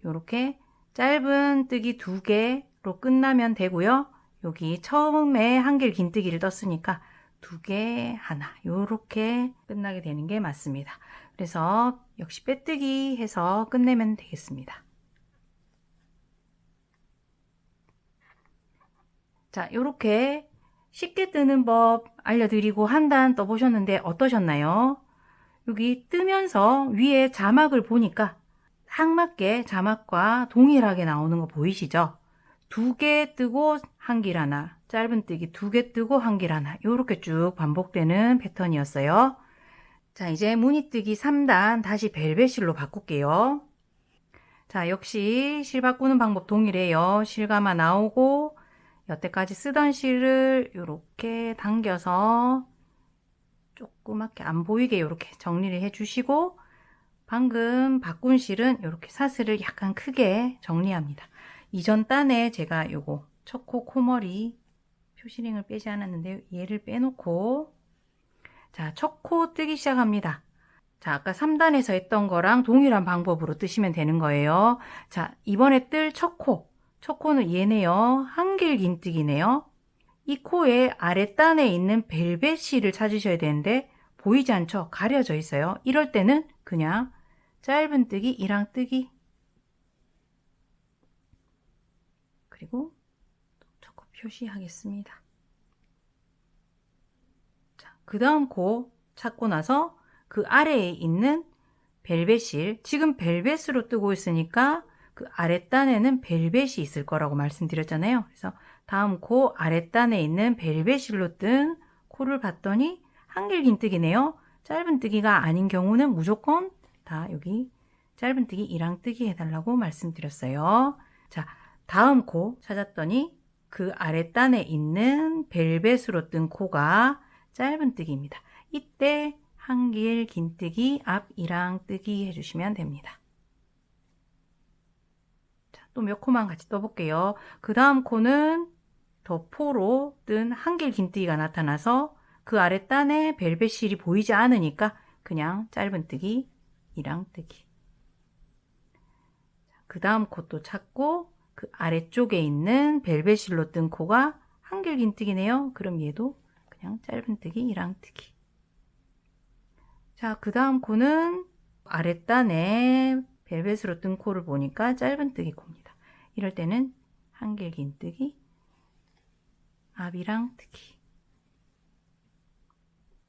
이렇게 짧은 뜨기 2개로 끝나면 되고요. 여기 처음에 한길 긴뜨기를 떴으니까 2개 하나 이렇게 끝나게 되는 게 맞습니다. 그래서 역시 빼뜨기 해서 끝내면 되겠습니다. 자, 이렇게 쉽게 뜨는 법 알려드리고 한 단 떠보셨는데 어떠셨나요? 여기 뜨면서 위에 자막을 보니까 딱 맞게 자막과 동일하게 나오는 거 보이시죠? 2개 뜨고 한길 하나, 짧은뜨기 2개 뜨고 한길 하나 이렇게 쭉 반복되는 패턴이었어요. 자, 이제 무늬뜨기 3단 다시 벨벳실로 바꿀게요. 자, 역시 실 바꾸는 방법 동일해요. 실감아 나오고 여태까지 쓰던 실을 이렇게 당겨서 조그맣게 안 보이게 이렇게 정리를 해 주시고 방금 바꾼 실은 이렇게 사슬을 약간 크게 정리합니다. 이전 단에 제가 요거 첫 코 코머리 표시링을 빼지 않았는데 얘를 빼놓고 자, 첫 코 뜨기 시작합니다. 자, 아까 3단에서 했던 거랑 동일한 방법으로 뜨시면 되는 거예요. 자, 이번에 뜰 첫 코는 얘네요. 한길 긴뜨기네요. 이 코의 아랫단에 있는 벨벳 실을 찾으셔야 되는데 보이지 않죠? 가려져 있어요. 이럴 때는 그냥 짧은뜨기, 이랑뜨기 그리고 첫 코 표시하겠습니다. 자, 그 다음 코 찾고 나서 그 아래에 있는 벨벳 실, 지금 벨벳으로 뜨고 있으니까 그 아랫단에는 벨벳이 있을 거라고 말씀드렸잖아요. 그래서 다음 코 아랫단에 있는 벨벳 실로 뜬 코를 봤더니 한길 긴뜨기네요. 짧은뜨기가 아닌 경우는 무조건 다 여기 짧은뜨기, 이랑뜨기 해달라고 말씀드렸어요. 자, 다음 코 찾았더니 그 아랫단에 있는 벨벳으로 뜬 코가 짧은뜨기입니다. 이때 한길 긴뜨기, 앞 이랑뜨기 해주시면 됩니다. 자, 또 몇 코만 같이 떠볼게요. 그 다음 코는 덮호로 뜬 한길 긴뜨기가 나타나서 그 아랫단에 벨벳 실이 보이지 않으니까 그냥 짧은뜨기, 이랑뜨기. 그 다음 코 또 찾고 그 아래쪽에 있는 벨벳 실로 뜬 코가 한길 긴뜨기네요. 그럼 얘도 그냥 짧은뜨기, 이랑뜨기. 자, 그 다음 코는 아랫단에 벨벳으로 뜬 코를 보니까 짧은뜨기 코입니다. 이럴 때는 한길 긴뜨기, 앞이랑 뜨기.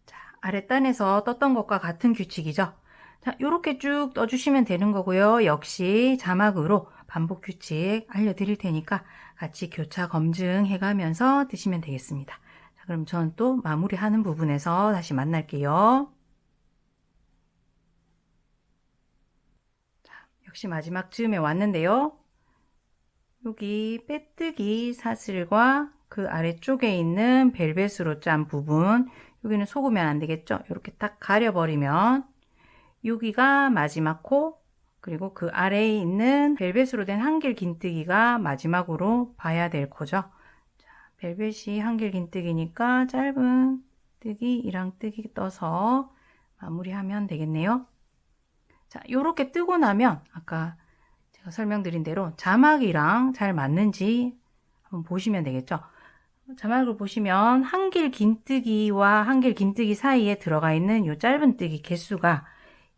자, 아랫단에서 떴던 것과 같은 규칙이죠. 자, 요렇게 쭉 떠주시면 되는 거고요. 역시 자막으로 반복 규칙 알려드릴 테니까 같이 교차 검증해 가면서 뜨시면 되겠습니다. 자, 그럼 전 또 마무리하는 부분에서 다시 만날게요. 자, 역시 마지막 즈음에 왔는데요. 여기 빼뜨기 사슬과 그 아래쪽에 있는 벨벳으로 짠 부분, 여기는 속으면 안 되겠죠? 이렇게 딱 가려버리면 여기가 마지막 코, 그리고 그 아래에 있는 벨벳으로 된 한길 긴뜨기가 마지막으로 봐야 될 코죠. 자, 벨벳이 한길 긴뜨기니까 짧은 뜨기, 이랑뜨기 떠서 마무리하면 되겠네요. 자, 요렇게 뜨고 나면 아까 제가 설명드린 대로 자막이랑 잘 맞는지 한번 보시면 되겠죠. 자막을 보시면 한길 긴뜨기와 한길 긴뜨기 사이에 들어가 있는 이 짧은뜨기 개수가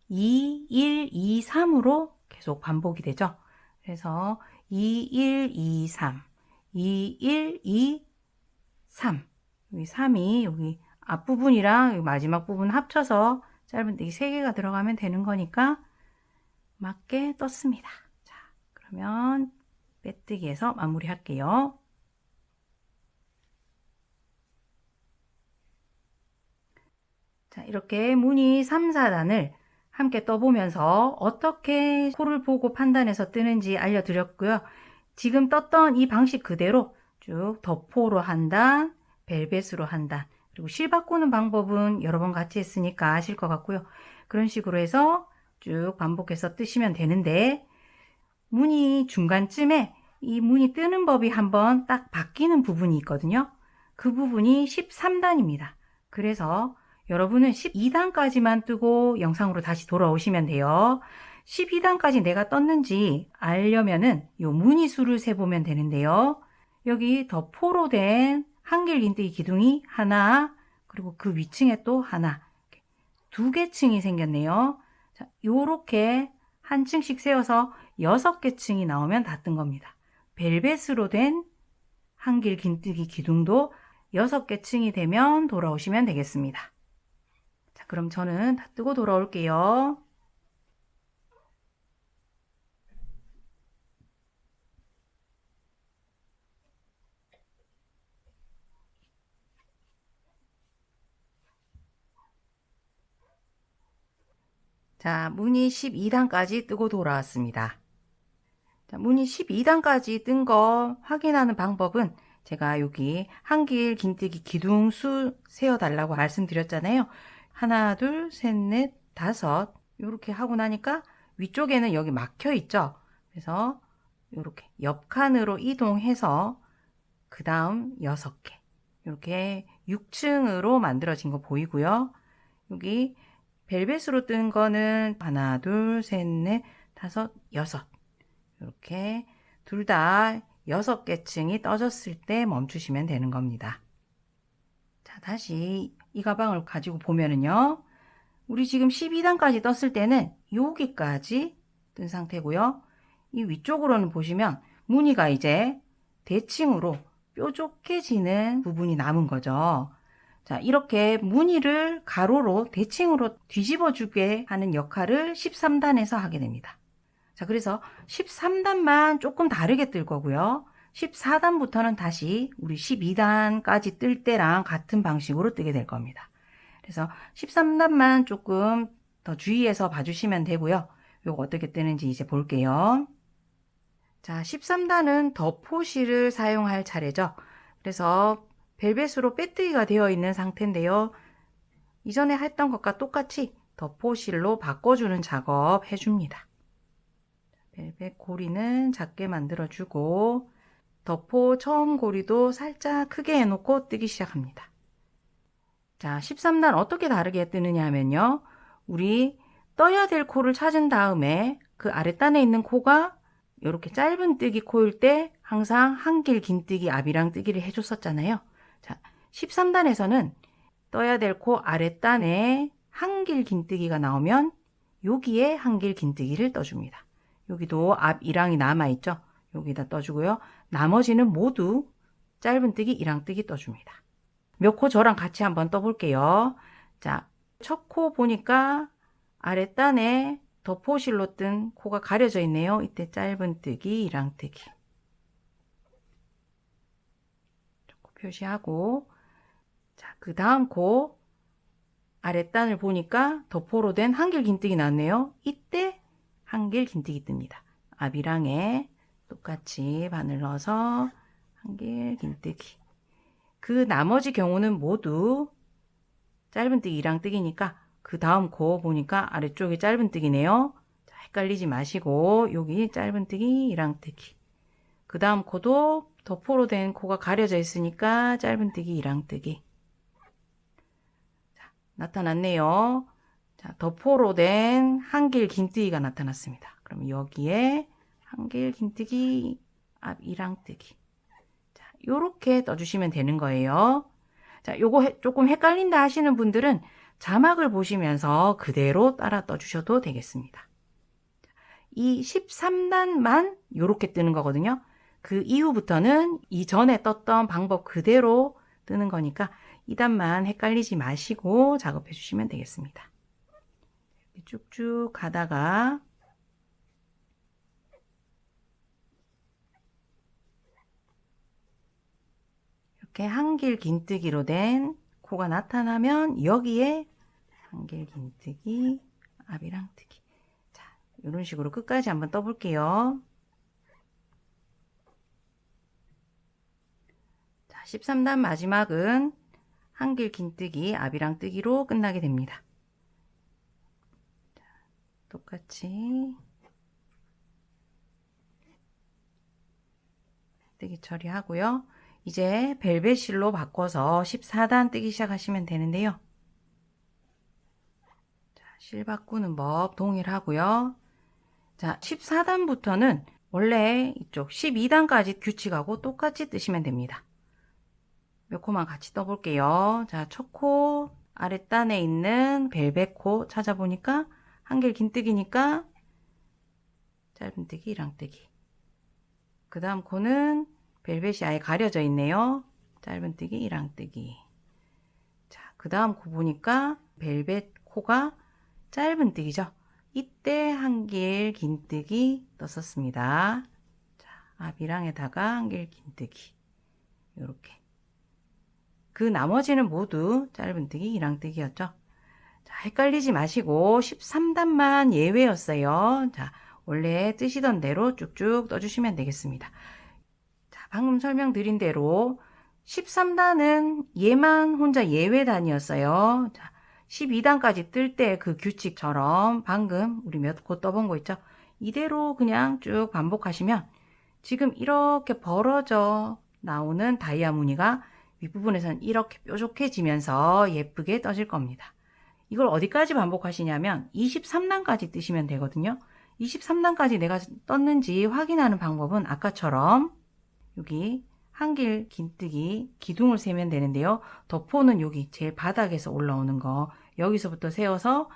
2, 1, 2, 3으로 계속 반복이 되죠. 그래서 2, 1, 2, 3, 2, 1, 2, 3. 여기 3이 여기 앞부분이랑 여기 마지막 부분 합쳐서 짧은뜨기 3개가 들어가면 되는 거니까 맞게 떴습니다. 자, 그러면 빼뜨기해서 마무리 할게요. 자, 이렇게 무늬 3, 4단을 함께 떠보면서 어떻게 코를 보고 판단해서 뜨는지 알려드렸고요. 지금 떴던 이 방식 그대로 쭉 덮포로 한 단, 벨벳으로 한 단, 그리고 실 바꾸는 방법은 여러 번 같이 했으니까 아실 것 같고요. 그런 식으로 해서 쭉 반복해서 뜨시면 되는데, 무늬 중간쯤에 이 무늬 뜨는 법이 한번 딱 바뀌는 부분이 있거든요. 그 부분이 13단입니다. 그래서 여러분은 12단까지만 뜨고 영상으로 다시 돌아오시면 돼요. 12단까지 내가 떴는지 알려면은 요 무늬 수를 세보면 되는데요. 여기 더 포로 된 한길 긴뜨기 기둥이 하나, 그리고 그 위층에 또 하나, 두 개 층이 생겼네요. 자, 요렇게 한 층씩 세워서 6개 층이 나오면 다 뜬 겁니다. 벨벳으로 된 한길 긴뜨기 기둥도 6개 층이 되면 돌아오시면 되겠습니다. 자, 그럼 저는 다 뜨고 돌아올게요. 자, 무늬 12단까지 뜨고 돌아왔습니다. 자, 무늬 12단까지 뜬 거 확인하는 방법은 제가 여기 한길 긴뜨기 기둥 수 세어달라고 말씀드렸잖아요. 하나, 둘, 셋, 넷, 다섯 이렇게 하고 나니까 위쪽에는 여기 막혀 있죠. 그래서 이렇게 옆칸으로 이동해서 그 다음 6개 이렇게 6층으로 만들어진 거 보이고요. 여기 벨벳으로 뜬 거는 하나, 둘, 셋, 넷, 다섯, 여섯 이렇게 둘 다 6개 층이 떠졌을 때 멈추시면 되는 겁니다. 자, 다시 이 가방을 가지고 보면은요. 우리 지금 12단까지 떴을 때는 여기까지 뜬 상태고요. 이 위쪽으로는 보시면 무늬가 이제 대칭으로 뾰족해지는 부분이 남은 거죠. 자, 이렇게 무늬를 가로로 대칭으로 뒤집어 주게 하는 역할을 13단에서 하게 됩니다. 자, 그래서 13단만 조금 다르게 뜰 거고요. 14단부터는 다시 우리 12단까지 뜰 때랑 같은 방식으로 뜨게 될 겁니다. 그래서 13단만 조금 더 주의해서 봐주시면 되고요. 요거 어떻게 뜨는지 이제 볼게요. 자, 13단은 덮포실을 사용할 차례죠. 그래서 벨벳으로 빼뜨기가 되어 있는 상태인데요. 이전에 했던 것과 똑같이 덮포실로 바꿔주는 작업 해줍니다. 벨벳 고리는 작게 만들어주고 덮포 처음 고리도 살짝 크게 해놓고 뜨기 시작합니다. 자, 13단 어떻게 다르게 뜨느냐 하면요. 우리 떠야 될 코를 찾은 다음에 그 아랫단에 있는 코가 이렇게 짧은 뜨기 코일 때 항상 한길 긴뜨기 앞이랑 뜨기를 해줬었잖아요. 자, 13단에서는 떠야 될 코 아랫단에 한길 긴뜨기가 나오면 여기에 한길 긴뜨기를 떠줍니다. 여기도 앞 1항이 남아있죠. 여기다 떠주고요. 나머지는 모두 짧은뜨기 1항뜨기 떠줍니다. 몇 코 저랑 같이 한번 떠볼게요. 자, 첫 코 보니까 아랫단에 덮포실로 뜬 코가 가려져 있네요. 이때 짧은뜨기 1항뜨기 코 표시하고, 자, 그 다음 코 아랫단을 보니까 덮포로 된 한길 긴뜨기 나왔네요. 이때 한길 긴뜨기 뜹니다. 앞이랑에 똑같이 바늘 넣어서 한길 긴뜨기. 그 나머지 경우는 모두 짧은뜨기 1항뜨기니까 그 다음 코 보니까 아래쪽이 짧은뜨기네요. 자, 헷갈리지 마시고 여기 짧은뜨기 1항뜨기. 그 다음 코도 덮포로 된 코가 가려져 있으니까 짧은뜨기 1항뜨기. 자, 나타났네요. 자, 덮포로 된 한길 긴뜨기가 나타났습니다. 그럼 여기에 한길 긴뜨기, 앞 1항뜨기. 자, 요렇게 떠주시면 되는 거예요. 자, 요거 조금 헷갈린다 하시는 분들은 자막을 보시면서 그대로 따라 떠주셔도 되겠습니다. 이 13단만 요렇게 뜨는 거거든요. 그 이후부터는 이전에 떴던 방법 그대로 뜨는 거니까 2단만 헷갈리지 마시고 작업해 주시면 되겠습니다. 쭉쭉 가다가 이렇게 한길 긴뜨기로 된 코가 나타나면 여기에 한길 긴뜨기, 앞이랑뜨기. 자, 이런 식으로 끝까지 한번 떠볼게요. 자, 13단 마지막은 한길 긴뜨기, 앞이랑뜨기로 끝나게 됩니다. 자, 똑같이 뜨기 처리하고요. 이제 벨벳 실로 바꿔서 14단 뜨기 시작하시면 되는데요. 자, 실 바꾸는 법 동일하고요. 자, 14단부터는 원래 이쪽 12단까지 규칙하고 똑같이 뜨시면 됩니다. 몇 코만 같이 떠볼게요. 자, 첫 코 아랫단에 있는 벨벳 코 찾아보니까 한길 긴뜨기니까 짧은뜨기, 이랑뜨기. 그 다음 코는 벨벳이 아예 가려져 있네요. 짧은뜨기, 이랑뜨기. 자, 그 다음 코 보니까 벨벳 코가 짧은뜨기죠. 이때 한길 긴뜨기 떴었습니다. 자, 앞이랑에다가 한길 긴뜨기. 요렇게. 그 나머지는 모두 짧은뜨기, 이랑뜨기였죠. 자, 헷갈리지 마시고 13단만 예외였어요. 자, 원래 뜨시던 대로 쭉쭉 떠주시면 되겠습니다. 자, 방금 설명드린 대로 13단은 얘만 혼자 예외단이었어요. 자, 12단까지 뜰 때 그 규칙처럼 방금 우리 몇 코 떠본 거 있죠? 이대로 그냥 쭉 반복하시면 지금 이렇게 벌어져 나오는 다이아 무늬가 윗부분에서는 이렇게 뾰족해지면서 예쁘게 떠질 겁니다. 이걸 어디까지 반복하시냐면 23단까지 뜨시면 되거든요. 23단까지 내가 떴는지 확인하는 방법은 아까처럼 여기 한길 긴뜨기 기둥을 세면 되는데요. 덮포는 여기 제일 바닥에서 올라오는 거 여기서부터 세워서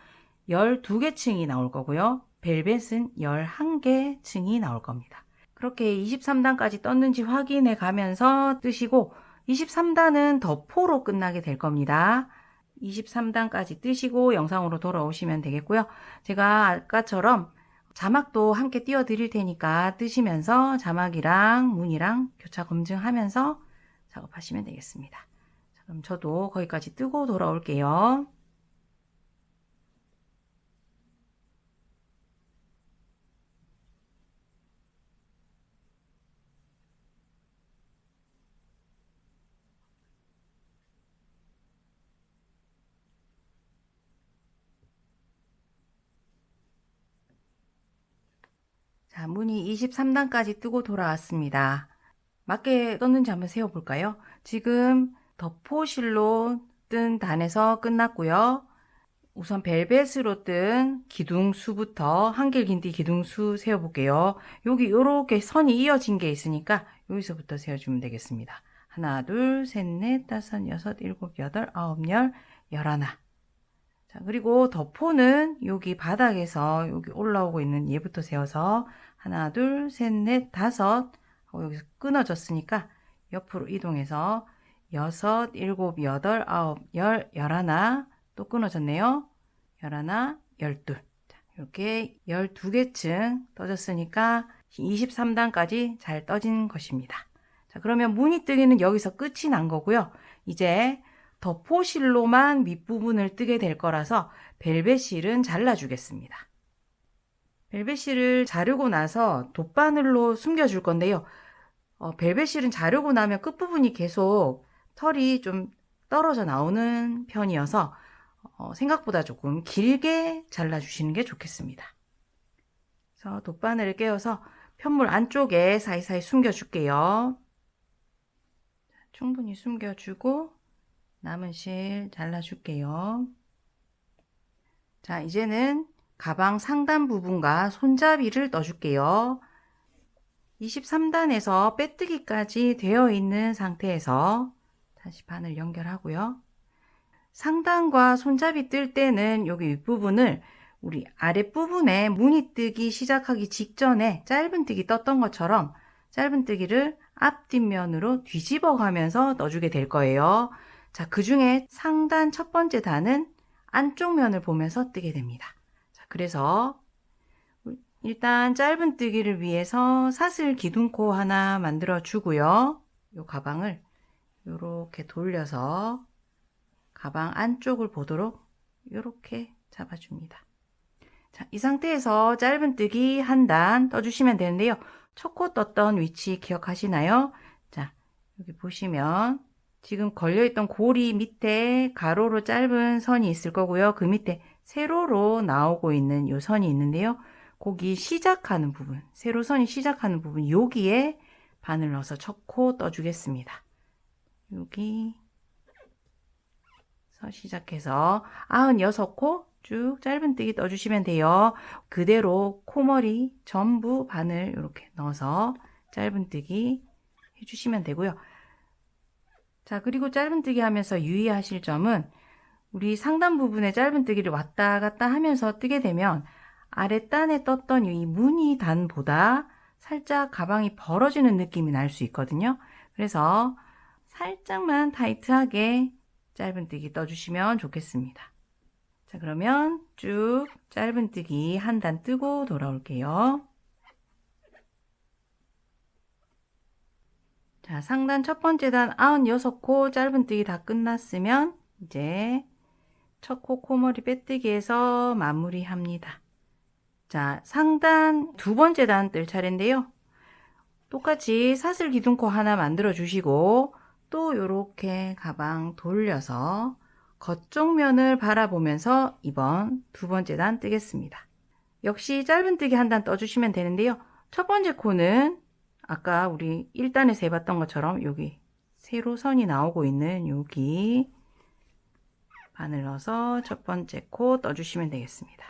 12개 층이 나올 거고요. 벨벳은 11개 층이 나올 겁니다. 그렇게 23단까지 떴는지 확인해 가면서 뜨시고 23단은 덮포로 끝나게 될 겁니다. 23단까지 뜨시고 영상으로 돌아오시면 되겠고요. 제가 아까처럼 자막도 함께 띄워 드릴 테니까 뜨시면서 자막이랑 문이랑 교차 검증하면서 작업하시면 되겠습니다. 자, 그럼 저도 거기까지 뜨고 돌아올게요. 자, 문이 23단까지 뜨고 돌아왔습니다. 맞게 떴는지 한번 세어볼까요? 지금 덮포실로 뜬 단에서 끝났고요. 우선 벨벳으로 뜬 기둥수부터 한길 긴뜨기 기둥수 세워볼게요. 여기 이렇게 선이 이어진 게 있으니까 여기서부터 세워주면 되겠습니다. 하나, 둘, 셋, 넷, 다섯, 여섯, 일곱, 여덟, 아홉, 열, 열하나. 자, 그리고 덮포는 여기 바닥에서 여기 올라오고 있는 얘부터 세워서 하나, 둘, 셋, 넷, 다섯 여기서 끊어졌으니까 옆으로 이동해서 여섯, 일곱, 여덟, 아홉, 열, 열하나 또 끊어졌네요. 열하나, 열둘. 자, 이렇게 12개층 떠졌으니까 23단까지 잘 떠진 것입니다. 자, 그러면 무늬 뜨기는 여기서 끝이 난 거고요. 이제 덮포실로만 윗부분을 뜨게 될 거라서 벨벳실은 잘라주겠습니다. 벨벳실을 자르고 나서 돗바늘로 숨겨줄 건데요. 벨벳실은 자르고 나면 끝부분이 계속 털이 좀 떨어져 나오는 편이어서 생각보다 조금 길게 잘라주시는 게 좋겠습니다. 그래서 돗바늘을 꿰어서 편물 안쪽에 사이사이 숨겨줄게요. 충분히 숨겨주고 남은 실 잘라줄게요. 자, 이제는 가방 상단 부분과 손잡이를 떠줄게요. 23단에서 빼뜨기까지 되어 있는 상태에서 다시 바늘 연결하고요. 상단과 손잡이 뜰 때는 여기 윗부분을 우리 아랫부분에 무늬뜨기 시작하기 직전에 짧은뜨기 떴던 것처럼 짧은뜨기를 앞뒷면으로 뒤집어 가면서 넣어주게 될 거예요. 자, 그 중에 상단 첫 번째 단은 안쪽 면을 보면서 뜨게 됩니다. 자, 그래서 일단 짧은뜨기를 위해서 사슬 기둥코 하나 만들어 주고요. 이 가방을 이렇게 돌려서 가방 안쪽을 보도록 이렇게 잡아줍니다. 자, 이 상태에서 짧은뜨기 한 단 떠주시면 되는데요. 첫 코 떴던 위치 기억하시나요? 자, 여기 보시면 지금 걸려있던 고리 밑에 가로로 짧은 선이 있을 거고요. 그 밑에 세로로 나오고 있는 이 선이 있는데요. 거기 시작하는 부분, 세로선이 시작하는 부분, 여기에 바늘 넣어서 첫 코 떠주겠습니다. 여기 시작해서 96코 쭉 짧은뜨기 떠주시면 돼요. 그대로 코머리 전부 바늘 이렇게 넣어서 짧은뜨기 해주시면 되고요. 자, 그리고 짧은뜨기 하면서 유의하실 점은 우리 상단 부분에 짧은뜨기를 왔다 갔다 하면서 뜨게 되면 아랫단에 떴던 이 무늬 단보다 살짝 가방이 벌어지는 느낌이 날 수 있거든요. 그래서 살짝만 타이트하게 짧은뜨기 떠주시면 좋겠습니다. 자, 그러면 쭉 짧은뜨기 한 단 뜨고 돌아올게요. 자, 상단 첫 번째 단 96코 짧은뜨기 다 끝났으면 이제 첫 코 코머리 빼뜨기에서 마무리합니다. 자, 상단 두 번째 단 뜰 차례인데요. 똑같이 사슬 기둥코 하나 만들어 주시고 또 이렇게 가방 돌려서 겉쪽면을 바라보면서 이번 두 번째 단 뜨겠습니다. 역시 짧은뜨기 한 단 떠주시면 되는데요. 첫 번째 코는 아까 우리 1단에서 해봤던 것처럼 여기 세로선이 나오고 있는 여기 바늘 넣어서 첫 번째 코 떠주시면 되겠습니다.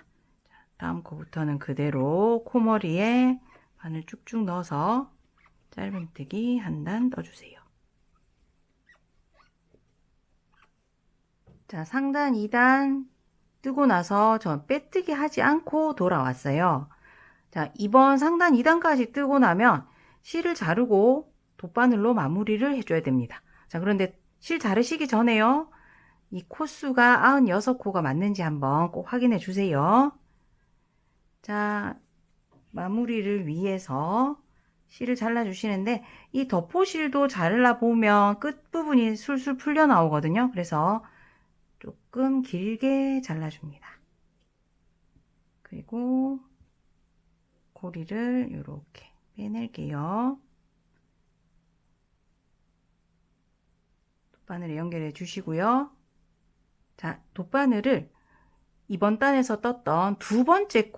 자, 다음 코부터는 그대로 코머리에 바늘 쭉쭉 넣어서 짧은뜨기 한 단 떠주세요. 자, 상단 2단 뜨고 나서 전 빼뜨기 하지 않고 돌아왔어요. 자, 이번 상단 2단까지 뜨고 나면 실을 자르고 돗바늘로 마무리를 해줘야 됩니다. 자, 그런데 실 자르시기 전에요. 이 코수가 96코가 맞는지 한번 꼭 확인해 주세요. 자, 마무리를 위해서 실을 잘라 주시는데 이 덮포실도 잘라 보면 끝부분이 술술 풀려 나오거든요. 그래서 조금 길게 잘라줍니다. 그리고 고리를 이렇게 빼낼게요. 돗바늘에 연결해 주시고요. 자, 돗바늘을 이번 단에서 떴던 두 번째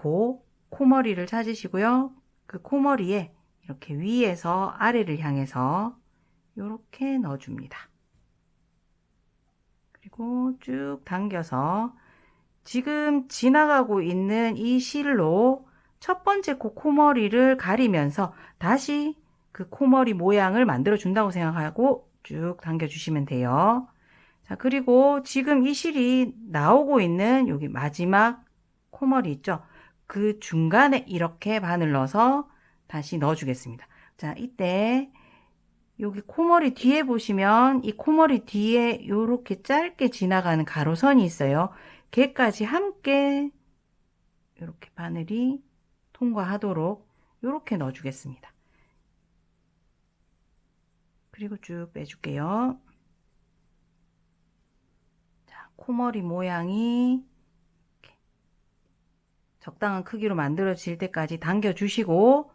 코머리를 찾으시고요. 그 코머리에 이렇게 위에서 아래를 향해서 이렇게 넣어줍니다. 그리고 쭉 당겨서 지금 지나가고 있는 이 실로 첫 번째 코머리를 가리면서 다시 그 코머리 모양을 만들어 준다고 생각하고 쭉 당겨 주시면 돼요. 자, 그리고 지금 이 실이 나오고 있는 여기 마지막 코머리 있죠? 그 중간에 이렇게 바늘 넣어서 다시 넣어 주겠습니다. 자, 이때 여기 코머리 뒤에 보시면 이 코머리 뒤에 이렇게 짧게 지나가는 가로선이 있어요. 걔까지 함께 이렇게 바늘이 통과하도록 이렇게 넣어 주겠습니다. 그리고 쭉 빼줄게요. 자, 코머리 모양이 이렇게 적당한 크기로 만들어질 때까지 당겨 주시고,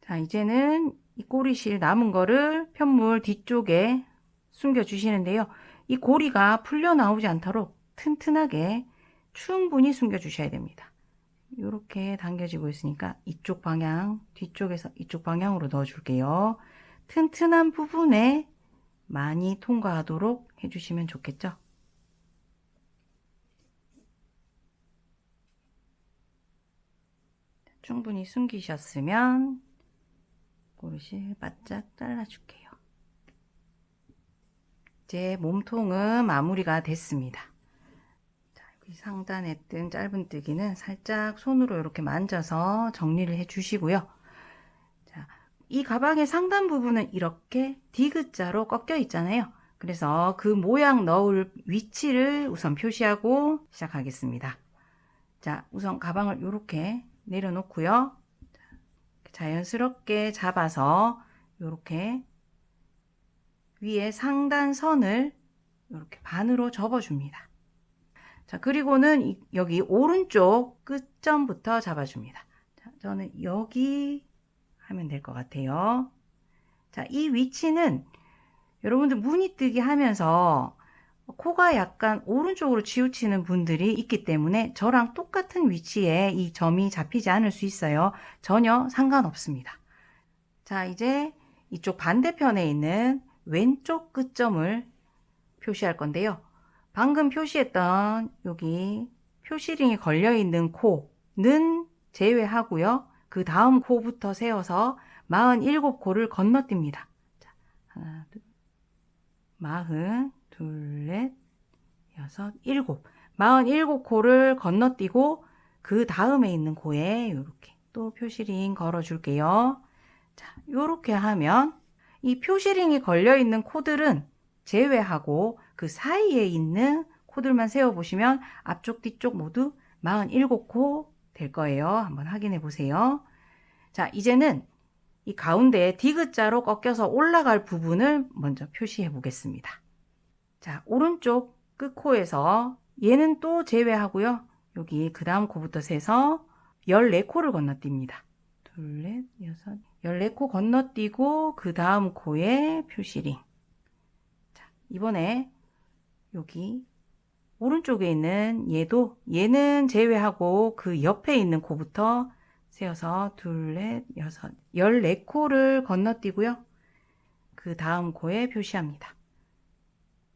자, 이제는 이 꼬리실 남은 거를 편물 뒤쪽에 숨겨 주시는데요. 이 고리가 풀려 나오지 않도록 튼튼하게 충분히 숨겨 주셔야 됩니다. 이렇게 당겨지고 있으니까 이쪽 방향, 뒤쪽에서 이쪽 방향으로 넣어 줄게요. 튼튼한 부분에 많이 통과하도록 해주시면 좋겠죠. 충분히 숨기셨으면 꼬리실 바짝 잘라줄게요. 이제 몸통은 마무리가 됐습니다. 자, 여기 상단에 뜬 짧은뜨기는 살짝 손으로 이렇게 만져서 정리를 해 주시고요. 자, 이 가방의 상단 부분은 이렇게 디귿자로 꺾여 있잖아요. 그래서 그 모양 넣을 위치를 우선 표시하고 시작하겠습니다. 자, 우선 가방을 이렇게 내려놓고요. 자연스럽게 잡아서 이렇게 위에 상단 선을 이렇게 반으로 접어줍니다. 자, 그리고는 여기 오른쪽 끝점부터 잡아줍니다. 자, 저는 여기 하면 될 것 같아요. 자, 이 위치는 여러분들 무늬뜨기 하면서 코가 약간 오른쪽으로 치우치는 분들이 있기 때문에 저랑 똑같은 위치에 이 점이 잡히지 않을 수 있어요. 전혀 상관없습니다. 자, 이제 이쪽 반대편에 있는 왼쪽 끝점을 표시할 건데요. 방금 표시했던 여기 표시링이 걸려있는 코는 제외하고요. 그 다음 코부터 세워서 47코를 건너뜁니다. 자, 하나, 둘, 42, 넷, 여섯, 일곱. 47코를 건너뛰고 그 다음에 있는 코에 이렇게 또 표시링 걸어 줄게요. 자, 이렇게 하면 이 표시링이 걸려 있는 코들은 제외하고 그 사이에 있는 코들만 세워 보시면 앞쪽 뒤쪽 모두 47코 될 거예요. 한번 확인해 보세요. 자, 이제는 이 가운데 디귿자로 꺾여서 올라갈 부분을 먼저 표시해 보겠습니다. 자, 오른쪽 끝코에서 얘는 또 제외하고요. 여기 그 다음 코부터 세서 14코를 건너뜁니다. 둘, 넷, 여섯, 14코 건너뛰고 그 다음 코에 표시링. 자, 이번에 여기 오른쪽에 있는 얘는 제외하고 그 옆에 있는 코부터 세워서 둘, 넷, 여섯, 14코를 건너뛰고요. 그 다음 코에 표시합니다.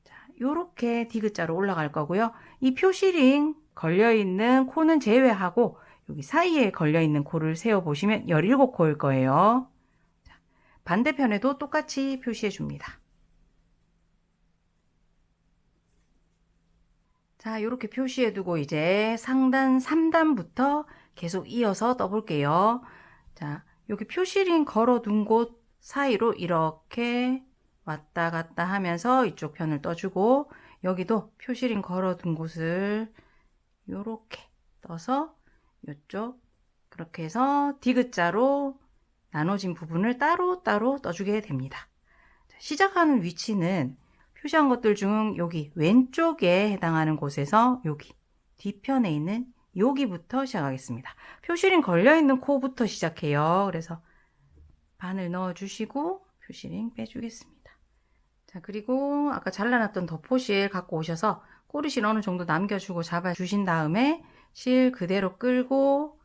자, 요렇게 디귿자로 올라갈 거고요. 이 표시링 걸려있는 코는 제외하고 여기 사이에 걸려있는 코를 세워보시면 17코일 거예요. 자, 반대편에도 똑같이 표시해 줍니다. 자, 이렇게 표시해 두고 이제 상단 3단부터 계속 이어서 떠볼게요. 자, 여기 표시링 걸어둔 곳 사이로 이렇게 왔다 갔다 하면서 이쪽 편을 떠주고 여기도 표시링 걸어둔 곳을 이렇게 떠서 이쪽 그렇게 해서 디귿자로 나눠진 부분을 따로따로 떠주게 됩니다. 자, 시작하는 위치는 표시한 것들 중 여기 왼쪽에 해당하는 곳에서 여기 뒤편에 있는 여기부터 시작하겠습니다. 표시링 걸려있는 코부터 시작해요. 그래서 바늘 넣어주시고 표시링 빼주겠습니다. 자, 그리고 아까 잘라놨던 덧포실 갖고 오셔서 꼬리실 어느 정도 남겨주고 잡아주신 다음에 실 그대로 끌고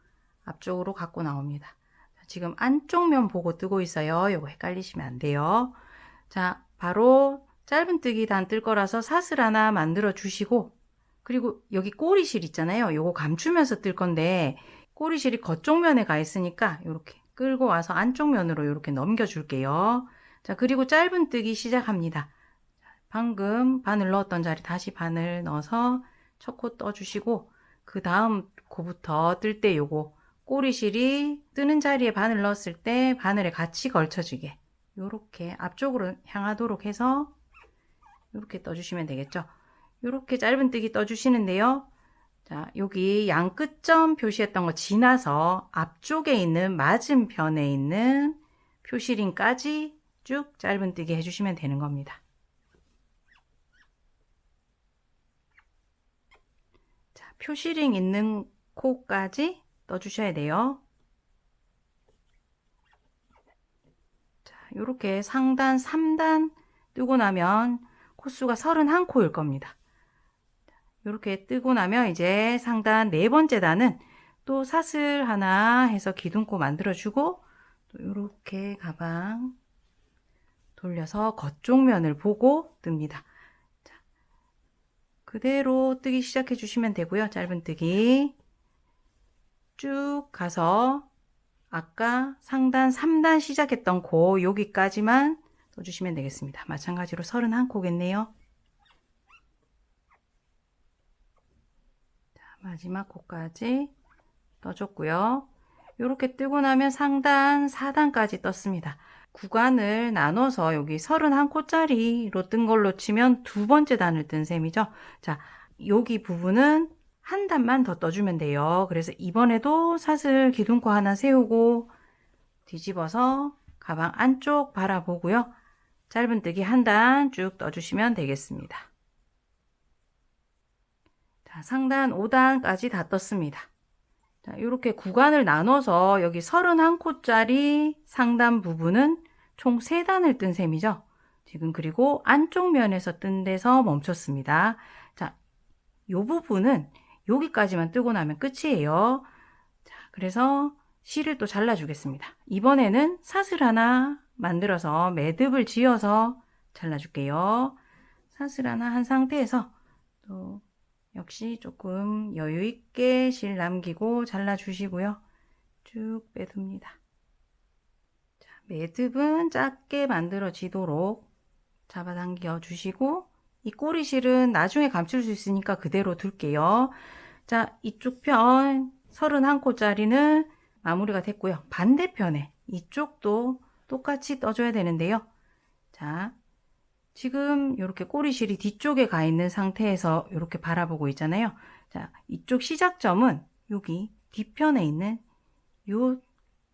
앞쪽으로 갖고 나옵니다. 자, 지금 안쪽 면 보고 뜨고 있어요. 이거 헷갈리시면 안 돼요. 자, 바로 짧은뜨기 단 뜰 거라서 사슬 하나 만들어 주시고 그리고 여기 꼬리실 있잖아요. 요거 감추면서 뜰 건데 꼬리실이 겉쪽 면에 가 있으니까 이렇게 끌고 와서 안쪽 면으로 이렇게 넘겨 줄게요. 자, 그리고 짧은뜨기 시작합니다. 방금 바늘 넣었던 자리 다시 바늘 넣어서 첫 코 떠주시고 그 다음 코부터 뜰 때 요거 꼬리실이 뜨는 자리에 바늘 넣었을 때 바늘에 같이 걸쳐지게 요렇게 앞쪽으로 향하도록 해서 이렇게 떠주시면 되겠죠. 이렇게 짧은뜨기 떠주시는데요. 자, 여기 양 끝점 표시했던 거 지나서 앞쪽에 있는 맞은편에 있는 표시링까지 쭉 짧은뜨기 해주시면 되는 겁니다. 자, 표시링 있는 코까지 떠주셔야 돼요. 자, 이렇게 상단 3단 뜨고 나면 코수가 31코일 겁니다. 이렇게 뜨고 나면 이제 상단 네 번째 단은 또 사슬 하나 해서 기둥코 만들어주고 또 이렇게 가방 돌려서 겉쪽 면을 보고 뜹니다. 자, 그대로 뜨기 시작해 주시면 되고요. 짧은뜨기 쭉 가서 아까 상단 3단 시작했던 코 여기까지만 떠주시면 되겠습니다. 마찬가지로 31코겠네요. 자, 마지막 코까지 떠줬고요. 이렇게 뜨고 나면 상단 4단까지 떴습니다. 구간을 나눠서 여기 31코짜리로 뜬 걸로 치면 두 번째 단을 뜬 셈이죠. 자, 여기 부분은 한 단만 더 떠주면 돼요. 그래서 이번에도 사슬 기둥코 하나 세우고 뒤집어서 가방 안쪽 바라보고요. 짧은뜨기 한 단 쭉 떠주시면 되겠습니다. 자, 상단 5단까지 다 떴습니다. 자, 이렇게 구간을 나눠서 여기 31코짜리 상단 부분은 총 3단을 뜬 셈이죠. 지금 그리고 안쪽 면에서 뜬 데서 멈췄습니다. 자, 이 부분은 여기까지만 뜨고 나면 끝이에요. 자, 그래서 실을 또 잘라주겠습니다. 이번에는 사슬 하나 만들어서 매듭을 지어서 잘라줄게요. 사슬 하나 한 상태에서 또 역시 조금 여유 있게 실 남기고 잘라주시고요. 쭉 빼둡니다. 자, 매듭은 작게 만들어지도록 잡아당겨 주시고 이 꼬리실은 나중에 감출 수 있으니까 그대로 둘게요. 자, 이쪽 편 31코짜리는 마무리가 됐고요. 반대편에 이쪽도 똑같이 떠줘야 되는데요. 자, 지금 이렇게 꼬리실이 뒤쪽에 가 있는 상태에서 이렇게 바라보고 있잖아요. 자, 이쪽 시작점은 여기 뒤편에 있는 요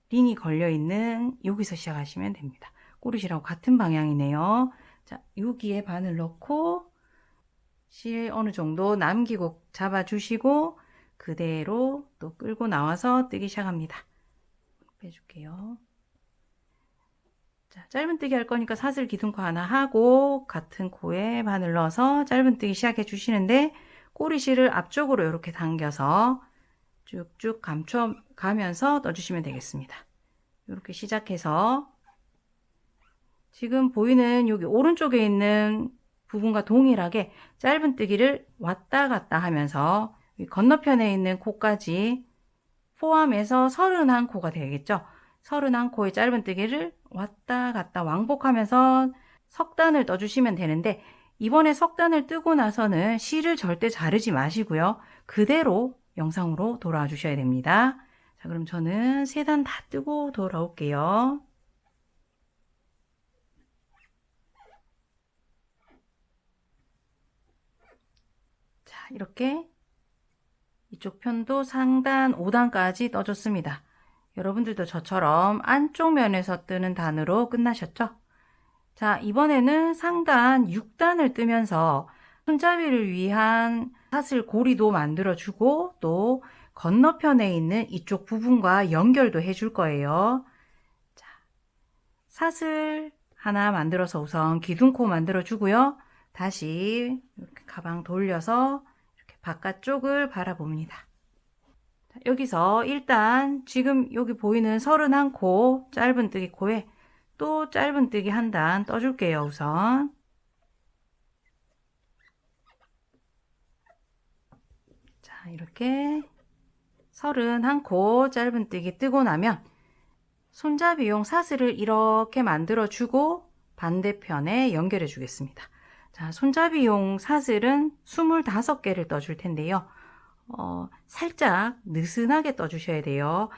링이 걸려 있는 여기서 시작하시면 됩니다. 꼬리실하고 같은 방향이네요. 자, 여기에 바늘 넣고 실 어느 정도 남기고 잡아주시고 그대로 또 끌고 나와서 뜨기 시작합니다. 빼줄게요. 자, 짧은뜨기 할 거니까 사슬 기둥코 하나 하고 같은 코에 바늘 넣어서 짧은뜨기 시작해 주시는데 꼬리실을 앞쪽으로 이렇게 당겨서 쭉쭉 감춰 가면서 떠주시면 되겠습니다. 이렇게 시작해서 지금 보이는 여기 오른쪽에 있는 부분과 동일하게 짧은뜨기를 왔다 갔다 하면서 건너편에 있는 코까지 포함해서 31코가 되겠죠. 31코의 짧은뜨기를 왔다 갔다 왕복하면서 석단을 떠주시면 되는데 이번에 석단을 뜨고 나서는 실을 절대 자르지 마시고요. 그대로 영상으로 돌아와 주셔야 됩니다. 자, 그럼 저는 3단 다 뜨고 돌아올게요. 자, 이렇게 이쪽 편도 상단 5단까지 떠줬습니다. 여러분들도 저처럼 안쪽 면에서 뜨는 단으로 끝나셨죠? 자, 이번에는 상단 6단을 뜨면서 손잡이를 위한 사슬 고리도 만들어주고 또 건너편에 있는 이쪽 부분과 연결도 해줄 거예요. 자, 사슬 하나 만들어서 우선 기둥코 만들어주고요. 다시 이렇게 가방 돌려서 이렇게 바깥쪽을 바라봅니다. 자, 여기서 일단 지금 여기 보이는 31코 짧은뜨기 코에 또 짧은뜨기 한 단 떠줄게요. 우선 자, 이렇게 31코 짧은뜨기 뜨고 나면 손잡이용 사슬을 이렇게 만들어 주고 반대편에 연결해 주겠습니다. 자, 손잡이용 사슬은 25개를 떠줄 텐데요. 살짝 느슨하게 떠주셔야 돼요.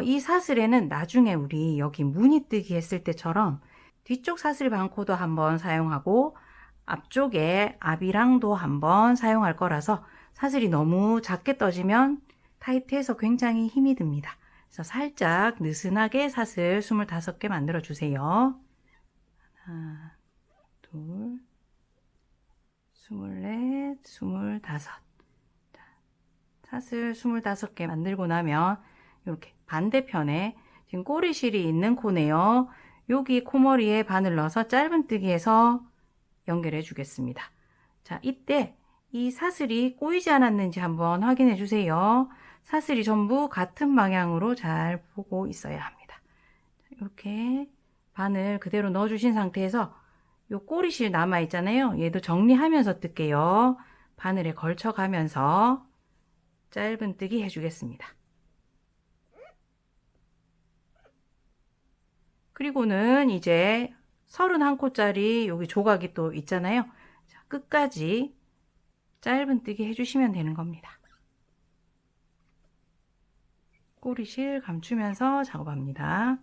이 사슬에는 나중에 우리 여기 무늬 뜨기 했을 때처럼 뒤쪽 사슬 반코도 한번 사용하고 앞쪽에 아비랑도 한번 사용할 거라서 사슬이 너무 작게 떠지면 타이트해서 굉장히 힘이 듭니다. 그래서 살짝 느슨하게 사슬 25개 만들어 주세요. 하나, 둘, 24, 25. 사슬 25개 만들고 나면 이렇게 반대편에 지금 꼬리실이 있는 코네요. 여기 코머리에 바늘 넣어서 짧은뜨기해서 연결해 주겠습니다. 자, 이때 이 사슬이 꼬이지 않았는지 한번 확인해 주세요. 사슬이 전부 같은 방향으로 잘 보고 있어야 합니다. 이렇게 바늘 그대로 넣어 주신 상태에서 요 꼬리실 남아 있잖아요. 얘도 정리하면서 뜰게요. 바늘에 걸쳐 가면서 짧은뜨기 해주겠습니다. 그리고는 이제 31코짜리 여기 조각이 또 있잖아요. 자, 끝까지 짧은뜨기 해주시면 되는 겁니다. 꼬리실 감추면서 작업합니다.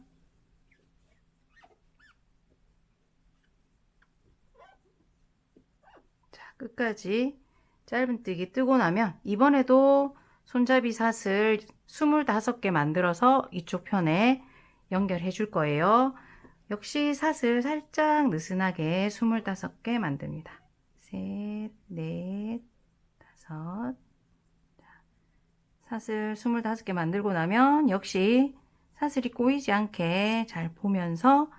자, 끝까지 짧은뜨기 뜨고 나면 이번에도 손잡이 사슬 25개 만들어서 이쪽 편에 연결해 줄 거예요. 역시 사슬 살짝 느슨하게 25개 만듭니다. 셋, 넷, 다섯. 사슬 25개 만들고 나면 역시 사슬이 꼬이지 않게 잘 보면서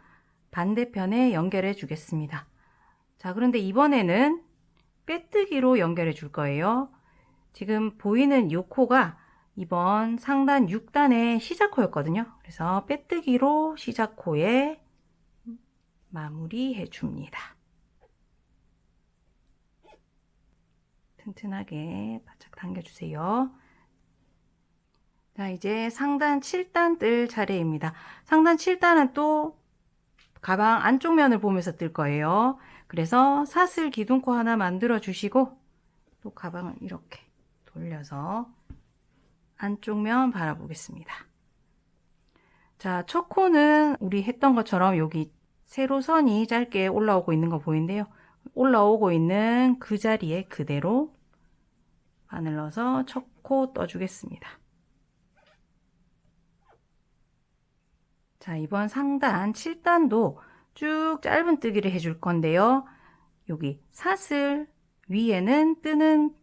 반대편에 연결해 주겠습니다. 자, 그런데 이번에는 빼뜨기로 연결해 줄 거예요. 지금 보이는 이 코가 이번 상단 6단의 시작코였거든요. 그래서 빼뜨기로 시작코에 마무리해 줍니다. 튼튼하게 바짝 당겨주세요. 자, 이제 상단 7단 뜰 차례입니다. 상단 7단은 또 가방 안쪽 면을 보면서 뜰 거예요. 그래서 사슬 기둥코 하나 만들어 주시고 또 가방을 이렇게 돌려서 안쪽 면 바라보겠습니다. 자, 첫 코는 우리 했던 것처럼 여기 세로선이 짧게 올라오고 있는 거 보이는데요. 올라오고 있는 그 자리에 그대로 바늘 넣어서 첫 코 떠주겠습니다. 자, 이번 상단 7단도 쭉 짧은뜨기를 해줄 건데요. 여기 사슬 위에는 뜨는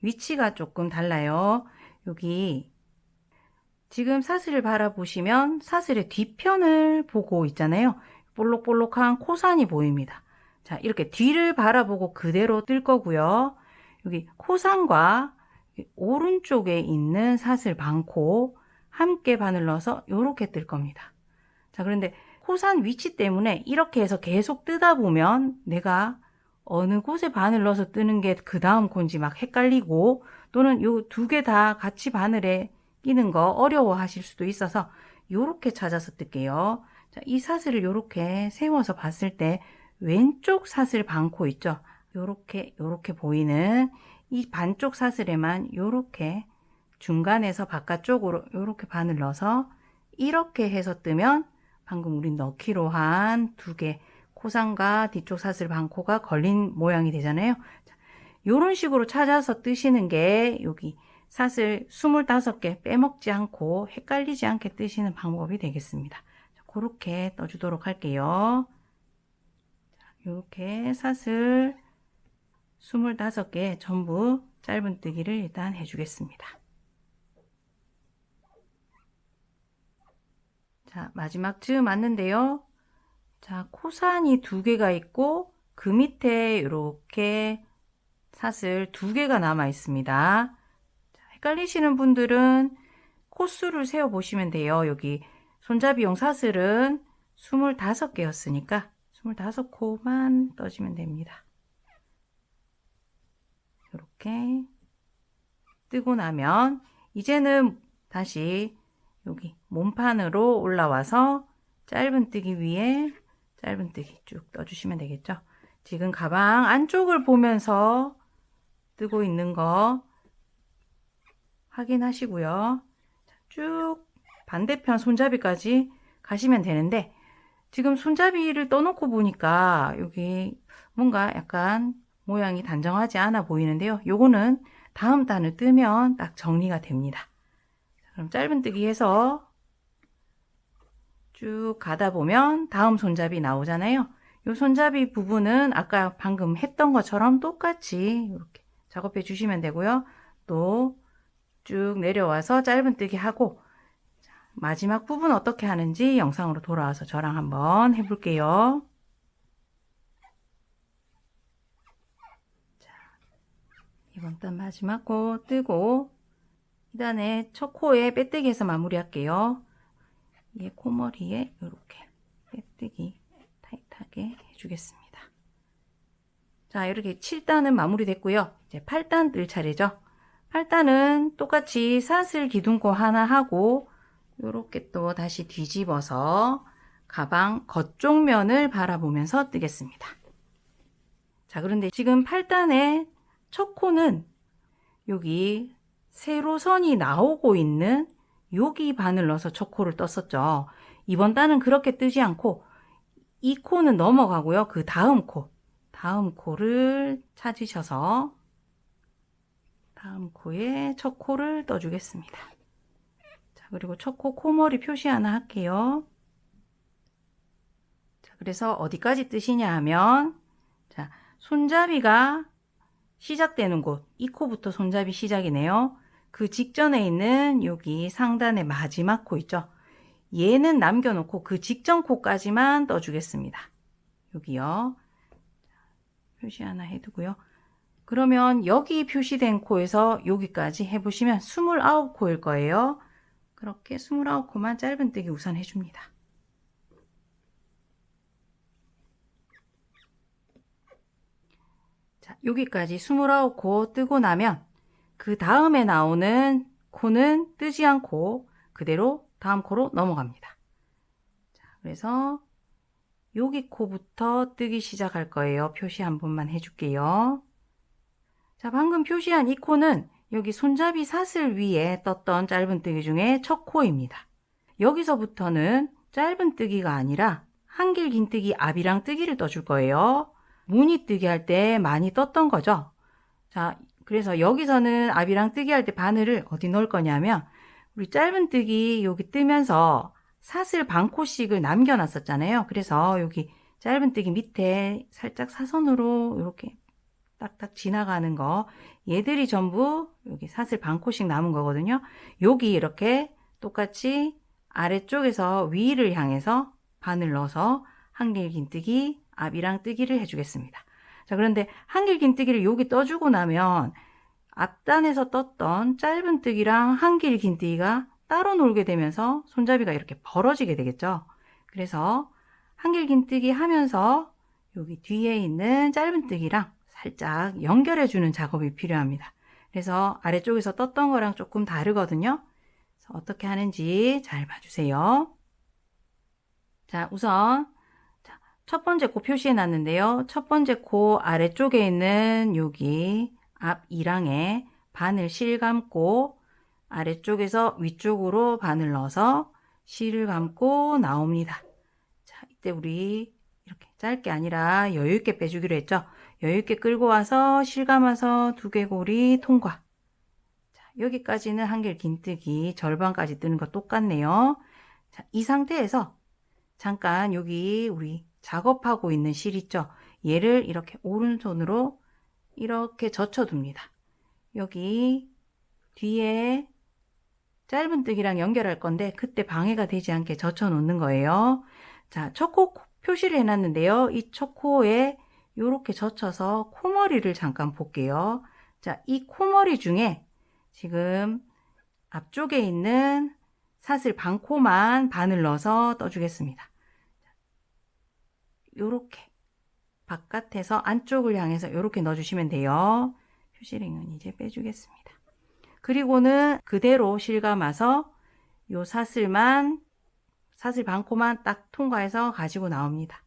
위치가 조금 달라요. 여기 지금 사슬을 바라보시면 사슬의 뒤편을 보고 있잖아요. 볼록볼록한 코산이 보입니다. 자, 이렇게 뒤를 바라보고 그대로 뜰 거고요. 여기 코산과 오른쪽에 있는 사슬 반코 함께 바늘 넣어서 이렇게 뜰 겁니다. 자, 그런데 코산 위치 때문에 이렇게 해서 계속 뜨다 보면 내가 어느 곳에 바늘 넣어서 뜨는 게 그 다음 코인지 막 헷갈리고 또는 요 두 개 다 같이 바늘에 끼는 거 어려워 하실 수도 있어서 요렇게 찾아서 뜰게요. 자, 이 사슬을 요렇게 세워서 봤을 때 왼쪽 사슬 반코 있죠? 요렇게 보이는 이 반쪽 사슬에만 요렇게 중간에서 바깥쪽으로 요렇게 바늘 넣어서 이렇게 해서 뜨면 방금 우리 넣기로 한 두 개 코산과 뒤쪽 사슬 반코가 걸린 모양이 되잖아요. 이런 식으로 찾아서 뜨시는 게 여기 사슬 25개 빼먹지 않고 헷갈리지 않게 뜨시는 방법이 되겠습니다. 그렇게 떠주도록 할게요. 이렇게 사슬 25개 전부 짧은뜨기를 일단 해주겠습니다. 자, 마지막 즈음 왔는데요. 자, 코산이 두 개가 있고 그 밑에 이렇게 사슬 두 개가 남아 있습니다. 자, 헷갈리시는 분들은 코수를 세어 보시면 돼요. 여기 손잡이용 사슬은 25개였으니까 25코만 떠주면 됩니다. 이렇게 뜨고 나면 이제는 다시 여기 몸판으로 올라와서 짧은뜨기 위에 짧은뜨기 쭉 떠주시면 되겠죠. 지금 가방 안쪽을 보면서 뜨고 있는 거 확인하시고요. 쭉 반대편 손잡이까지 가시면 되는데 지금 손잡이를 떠놓고 보니까 여기 뭔가 약간 모양이 단정하지 않아 보이는데요. 요거는 다음 단을 뜨면 딱 정리가 됩니다. 그럼 짧은뜨기 해서 쭉 가다 보면 다음 손잡이 나오잖아요. 이 손잡이 부분은 아까 방금 했던 것처럼 똑같이 이렇게 작업해 주시면 되고요. 또 쭉 내려와서 짧은뜨기 하고 마지막 부분 어떻게 하는지 영상으로 돌아와서 저랑 한번 해볼게요. 자, 이번 단 마지막 코 뜨고 이 단의 첫 코에 빼뜨기해서 마무리할게요. 얘 코머리에 이렇게 빼뜨기 타이트하게 해주겠습니다. 자, 이렇게 7단은 마무리됐고요. 이제 8단 뜰 차례죠. 8단은 똑같이 사슬 기둥코 하나 하고 이렇게 또 다시 뒤집어서 가방 겉쪽 면을 바라보면서 뜨겠습니다. 자, 그런데 지금 8단의 첫 코는 여기 세로선이 나오고 있는 여기 바늘 넣어서 첫 코를 떴었죠. 이번 단은 그렇게 뜨지 않고 이 코는 넘어가고요. 그 다음 코를 찾으셔서 다음 코에 첫 코를 떠주겠습니다. 자, 그리고 첫 코 코머리 표시 하나 할게요. 자, 그래서 어디까지 뜨시냐 하면, 자, 손잡이가 시작되는 곳, 이 코부터 손잡이 시작이네요. 그 직전에 있는 여기 상단의 마지막 코 있죠. 얘는 남겨놓고 그 직전 코까지만 떠주겠습니다. 여기요. 표시 하나 해두고요. 그러면 여기 표시된 코에서 여기까지 해보시면 29코일 거예요. 그렇게 29코만 짧은뜨기 우선 해줍니다. 자, 여기까지 29코 뜨고 나면 그 다음에 나오는 코는 뜨지 않고 그대로 다음 코로 넘어갑니다. 자, 그래서 여기 코부터 뜨기 시작할 거예요. 표시 한 번만 해줄게요. 자, 방금 표시한 이 코는 여기 손잡이 사슬 위에 떴던 짧은뜨기 중에 첫 코입니다. 여기서부터는 짧은뜨기가 아니라 한길 긴뜨기 앞이랑 뜨기를 떠줄 거예요. 무늬뜨기 할 때 많이 떴던 거죠. 자, 그래서 여기서는 앞이랑 뜨기 할 때 바늘을 어디 넣을 거냐면 우리 짧은뜨기 여기 뜨면서 사슬 반 코씩을 남겨놨었잖아요. 그래서 여기 짧은뜨기 밑에 살짝 사선으로 이렇게 딱딱 지나가는 거, 얘들이 전부 여기 사슬 반 코씩 남은 거거든요. 여기 이렇게 똑같이 아래쪽에서 위를 향해서 바늘 넣어서 한길 긴뜨기 앞이랑 뜨기를 해주겠습니다. 자, 그런데 한길 긴뜨기를 여기 떠주고 나면 앞단에서 떴던 짧은뜨기랑 한길 긴뜨기가 따로 놀게 되면서 손잡이가 이렇게 벌어지게 되겠죠. 그래서 한길 긴뜨기 하면서 여기 뒤에 있는 짧은뜨기랑 살짝 연결해주는 작업이 필요합니다. 그래서 아래쪽에서 떴던 거랑 조금 다르거든요. 그래서 어떻게 하는지 잘 봐주세요. 자, 우선 첫 번째 코 표시해 놨는데요. 첫 번째 코 아래쪽에 있는 여기 앞 이랑에 바늘 실 감고 아래쪽에서 위쪽으로 바늘 넣어서 실을 감고 나옵니다. 자, 이때 우리 이렇게 짧게 아니라 여유있게 빼주기로 했죠. 여유있게 끌고 와서 실 감아서 두개골이 통과. 자, 여기까지는 한길 긴뜨기 절반까지 뜨는 거 똑같네요. 자, 이 상태에서 잠깐 여기 우리 작업하고 있는 실 있죠. 얘를 이렇게 오른손으로 이렇게 젖혀둡니다. 여기 뒤에 짧은뜨기랑 연결할 건데 그때 방해가 되지 않게 젖혀 놓는 거예요. 자, 첫 코 표시를 해놨는데요. 이 첫 코에 이렇게 젖혀서 코머리를 잠깐 볼게요. 자, 이 코머리 중에 지금 앞쪽에 있는 사슬 반 코만 바늘 넣어서 떠주겠습니다. 요렇게 바깥에서 안쪽을 향해서 이렇게 넣어주시면 돼요. 표시링은 이제 빼주겠습니다. 그리고는 그대로 실 감아서 요 사슬 반 코만 딱 통과해서 가지고 나옵니다.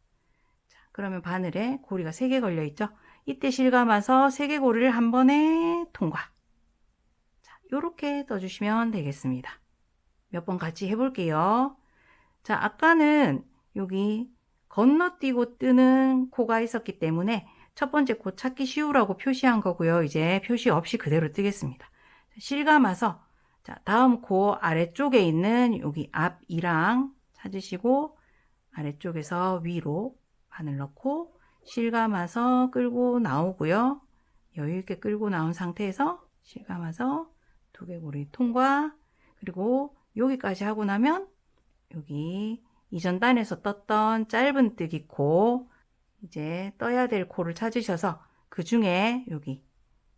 자, 그러면 바늘에 고리가 3개 걸려 있죠. 이때 실 감아서 3개 고리를 한 번에 통과. 자, 요렇게 떠주시면 되겠습니다. 몇 번 같이 해볼게요. 자, 아까는 여기 건너뛰고 뜨는 코가 있었기 때문에 첫 번째 코 찾기 쉬우라고 표시한 거고요. 이제 표시 없이 그대로 뜨겠습니다. 실 감아서 자, 다음 코 아래쪽에 있는 여기 앞 이랑 찾으시고 아래쪽에서 위로 바늘 넣고 실 감아서 끌고 나오고요. 여유있게 끌고 나온 상태에서 실 감아서 두개골이 통과. 그리고 여기까지 하고 나면 여기 이전 단에서 떴던 짧은뜨기 코, 이제 떠야 될 코를 찾으셔서 그 중에 여기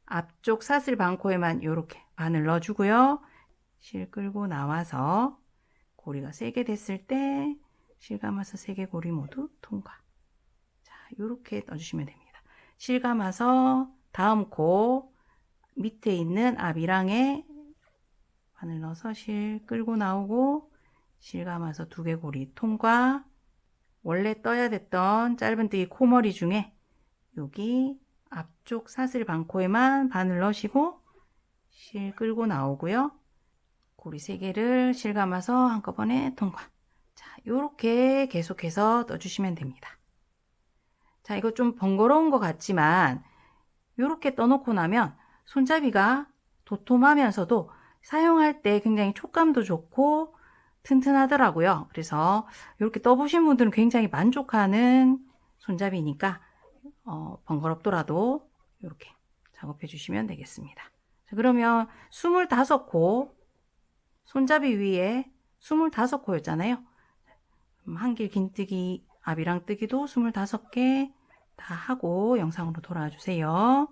앞쪽 사슬 반 코에만 이렇게 바늘 넣어주고요. 실 끌고 나와서 고리가 3개 됐을 때 실 감아서 3개 고리 모두 통과. 자, 이렇게 떠주시면 됩니다. 실 감아서 다음 코 밑에 있는 앞이랑에 바늘 넣어서 실 끌고 나오고 실 감아서 두개골이 통과. 원래 떠야 됐던 짧은뜨기 코머리 중에 여기 앞쪽 사슬 반코에만 바늘 넣으시고 실 끌고 나오고요. 고리 3개를 실 감아서 한꺼번에 통과. 자, 요렇게 계속해서 떠주시면 됩니다. 자, 이거 좀 번거로운 것 같지만 요렇게 떠놓고 나면 손잡이가 도톰하면서도 사용할 때 굉장히 촉감도 좋고 튼튼하더라고요. 그래서 이렇게 떠보신 분들은 굉장히 만족하는 손잡이니까 번거롭더라도 이렇게 작업해 주시면 되겠습니다. 자, 그러면 25코, 손잡이 위에 25코였잖아요. 한길 긴뜨기, 아비랑 뜨기도 25개 다 하고 영상으로 돌아와 주세요.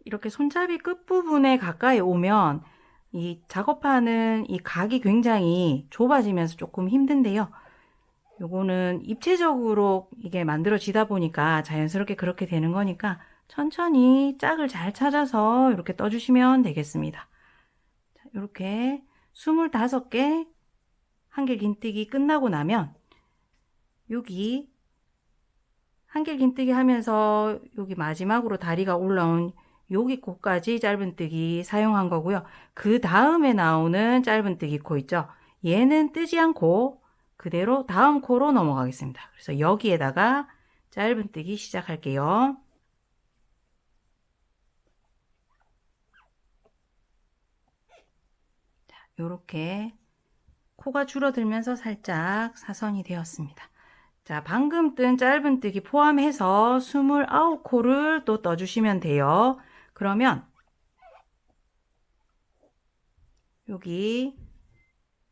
이렇게 손잡이 끝부분에 가까이 오면 이 작업하는 이 각이 굉장히 좁아지면서 조금 힘든데요. 요거는 입체적으로 이게 만들어지다 보니까 자연스럽게 그렇게 되는 거니까 천천히 짝을 잘 찾아서 이렇게 떠주시면 되겠습니다. 자, 이렇게 25개 한길 긴뜨기 끝나고 나면 여기 한길 긴뜨기 하면서 여기 마지막으로 다리가 올라온 여기 코까지 짧은뜨기 사용한 거고요. 그 다음에 나오는 짧은뜨기 코 있죠. 얘는 뜨지 않고 그대로 다음 코로 넘어가겠습니다. 그래서 여기에다가 짧은뜨기 시작할게요. 자, 요렇게 코가 줄어들면서 살짝 사선이 되었습니다. 자, 방금 뜬 짧은뜨기 포함해서 29코를 또 떠주시면 돼요. 그러면 여기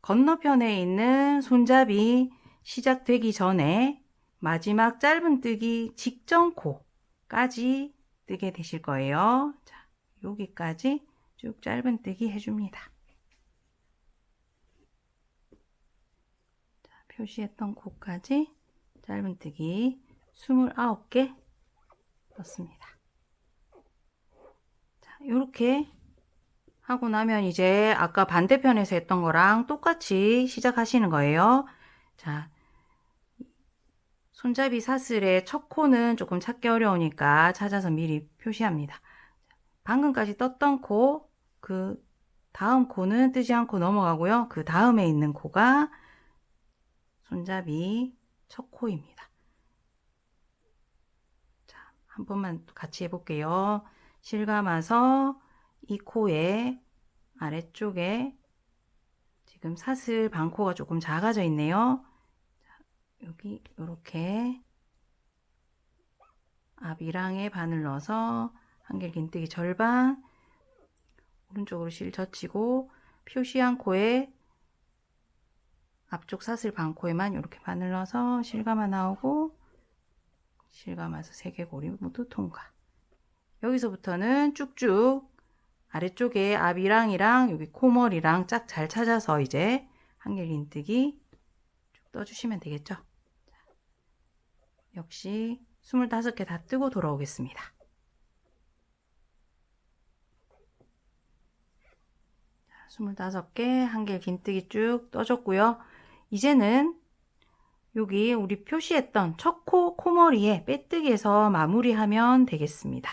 건너편에 있는 손잡이 시작되기 전에 마지막 짧은뜨기 직전 코까지 뜨게 되실 거예요. 자, 여기까지 쭉 짧은뜨기 해줍니다. 자, 표시했던 코까지 짧은뜨기 29개 넣습니다. 자, 이렇게 하고 나면 이제 아까 반대편에서 했던 거랑 똑같이 시작하시는 거예요. 자, 손잡이 사슬의 첫 코는 조금 찾기 어려우니까 찾아서 미리 표시합니다. 방금까지 떴던 코, 그 다음 코는 뜨지 않고 넘어가고요. 그 다음에 있는 코가 손잡이 첫 코입니다. 자, 한 번만 같이 해볼게요. 실 감아서 이 코의 아래쪽에 지금 사슬 반코가 조금 작아져 있네요. 자, 여기 이렇게 앞이랑에 바늘 넣어서 한길 긴뜨기 절반, 오른쪽으로 실 젖히고 표시한 코에 앞쪽 사슬 반코에만 이렇게 바늘 넣어서 실 감아 나오고 실 감아서 3개 고리 모두 통과. 여기서부터는 쭉쭉 아래쪽에 앞이랑이랑 여기 코머리랑 짝 잘 찾아서 이제 한길 긴뜨기 쭉 떠주시면 되겠죠. 자, 역시 25개 다 뜨고 돌아오겠습니다. 자, 25개 한길 긴뜨기 쭉 떠줬고요. 이제는 여기 우리 표시했던 첫 코 코머리에 빼뜨기해서 마무리하면 되겠습니다.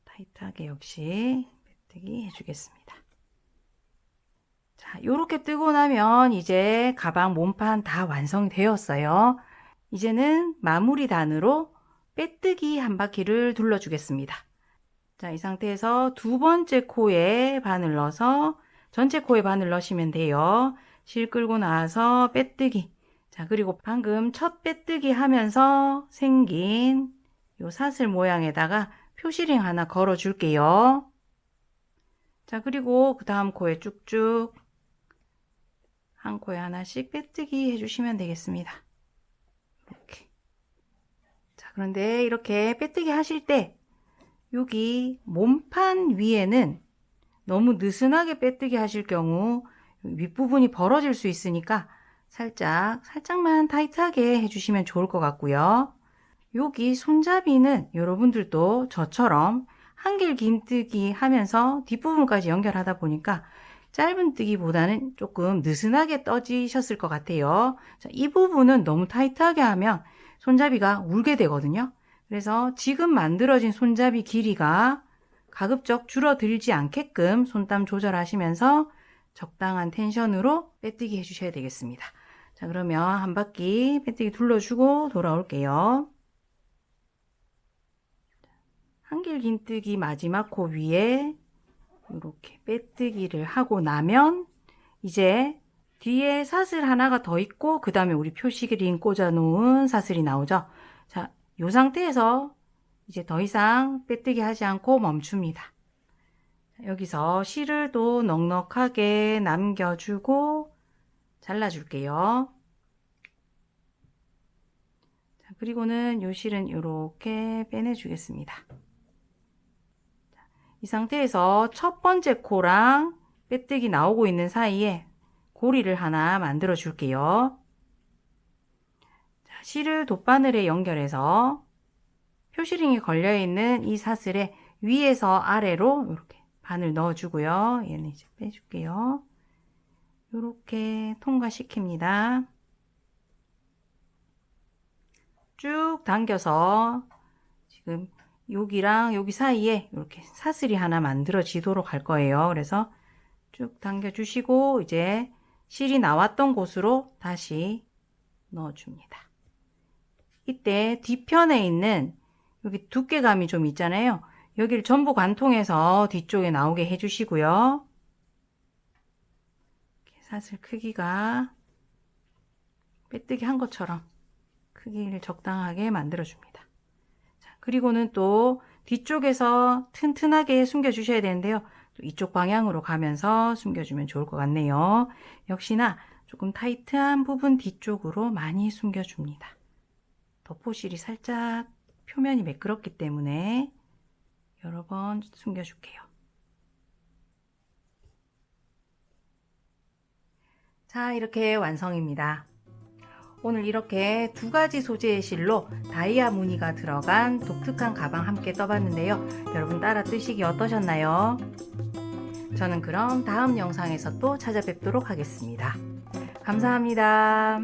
타이트하게 역시 빼뜨기 해주겠습니다. 자, 요렇게 뜨고 나면 이제 가방 몸판 다 완성이 되었어요. 이제는 마무리 단으로 빼뜨기 한 바퀴를 둘러주겠습니다. 자, 이 상태에서 두 번째 코에 바늘 넣어서 전체 코에 바늘 넣으시면 돼요. 실 끌고 나와서 빼뜨기. 자, 그리고 방금 첫 빼뜨기 하면서 생긴 요 사슬 모양에다가 표시링 하나 걸어 줄게요. 자, 그리고 그 다음 코에 쭉쭉 한 코에 하나씩 빼뜨기 해주시면 되겠습니다. 이렇게. 자, 그런데 이렇게 빼뜨기 하실 때 여기 몸판 위에는 너무 느슨하게 빼뜨기 하실 경우 윗부분이 벌어질 수 있으니까 살짝만 타이트하게 해주시면 좋을 것 같고요. 여기 손잡이는 여러분들도 저처럼 한길 긴뜨기 하면서 뒷부분까지 연결하다 보니까 짧은 뜨기보다는 조금 느슨하게 떠지셨을 것 같아요. 자, 이 부분은 너무 타이트하게 하면 손잡이가 울게 되거든요. 그래서 지금 만들어진 손잡이 길이가 가급적 줄어들지 않게끔 손땀 조절하시면서 적당한 텐션으로 빼뜨기 해주셔야 되겠습니다. 자, 그러면 한 바퀴 빼뜨기 둘러주고 돌아올게요. 한길 긴뜨기 마지막 코 위에 이렇게 빼뜨기를 하고 나면 이제 뒤에 사슬 하나가 더 있고 그 다음에 우리 표시그림 꽂아 놓은 사슬이 나오죠. 자, 이 상태에서 이제 더 이상 빼뜨기 하지 않고 멈춥니다. 여기서 실을 또 넉넉하게 남겨주고 잘라줄게요. 자, 그리고는 이 실은 이렇게 빼내주겠습니다. 이 상태에서 첫 번째 코랑 빼뜨기 나오고 있는 사이에 고리를 하나 만들어 줄게요. 자, 실을 돗바늘에 연결해서 표시링이 걸려있는 이 사슬에 위에서 아래로 이렇게 바늘 넣어주고요. 얘는 이제 빼줄게요. 이렇게 통과시킵니다. 쭉 당겨서 지금 여기랑 여기 사이에 이렇게 사슬이 하나 만들어지도록 할 거예요. 그래서 쭉 당겨주시고 이제 실이 나왔던 곳으로 다시 넣어줍니다. 이때 뒤편에 있는 여기 두께감이 좀 있잖아요. 여기를 전부 관통해서 뒤쪽에 나오게 해주시고요. 사슬 크기가 빼뜨기 한 것처럼 크기를 적당하게 만들어줍니다. 그리고는 또 뒤쪽에서 튼튼하게 숨겨 주셔야 되는데요. 또 이쪽 방향으로 가면서 숨겨주면 좋을 것 같네요. 역시나 조금 타이트한 부분 뒤쪽으로 많이 숨겨줍니다. 덮포실이 살짝 표면이 매끄럽기 때문에 여러 번 숨겨줄게요. 자, 이렇게 완성입니다. 오늘 이렇게 두 가지 소재의 실로 다이아 무늬가 들어간 독특한 가방 함께 떠봤는데요. 여러분 따라 뜨시기 어떠셨나요? 저는 그럼 다음 영상에서 또 찾아뵙도록 하겠습니다. 감사합니다.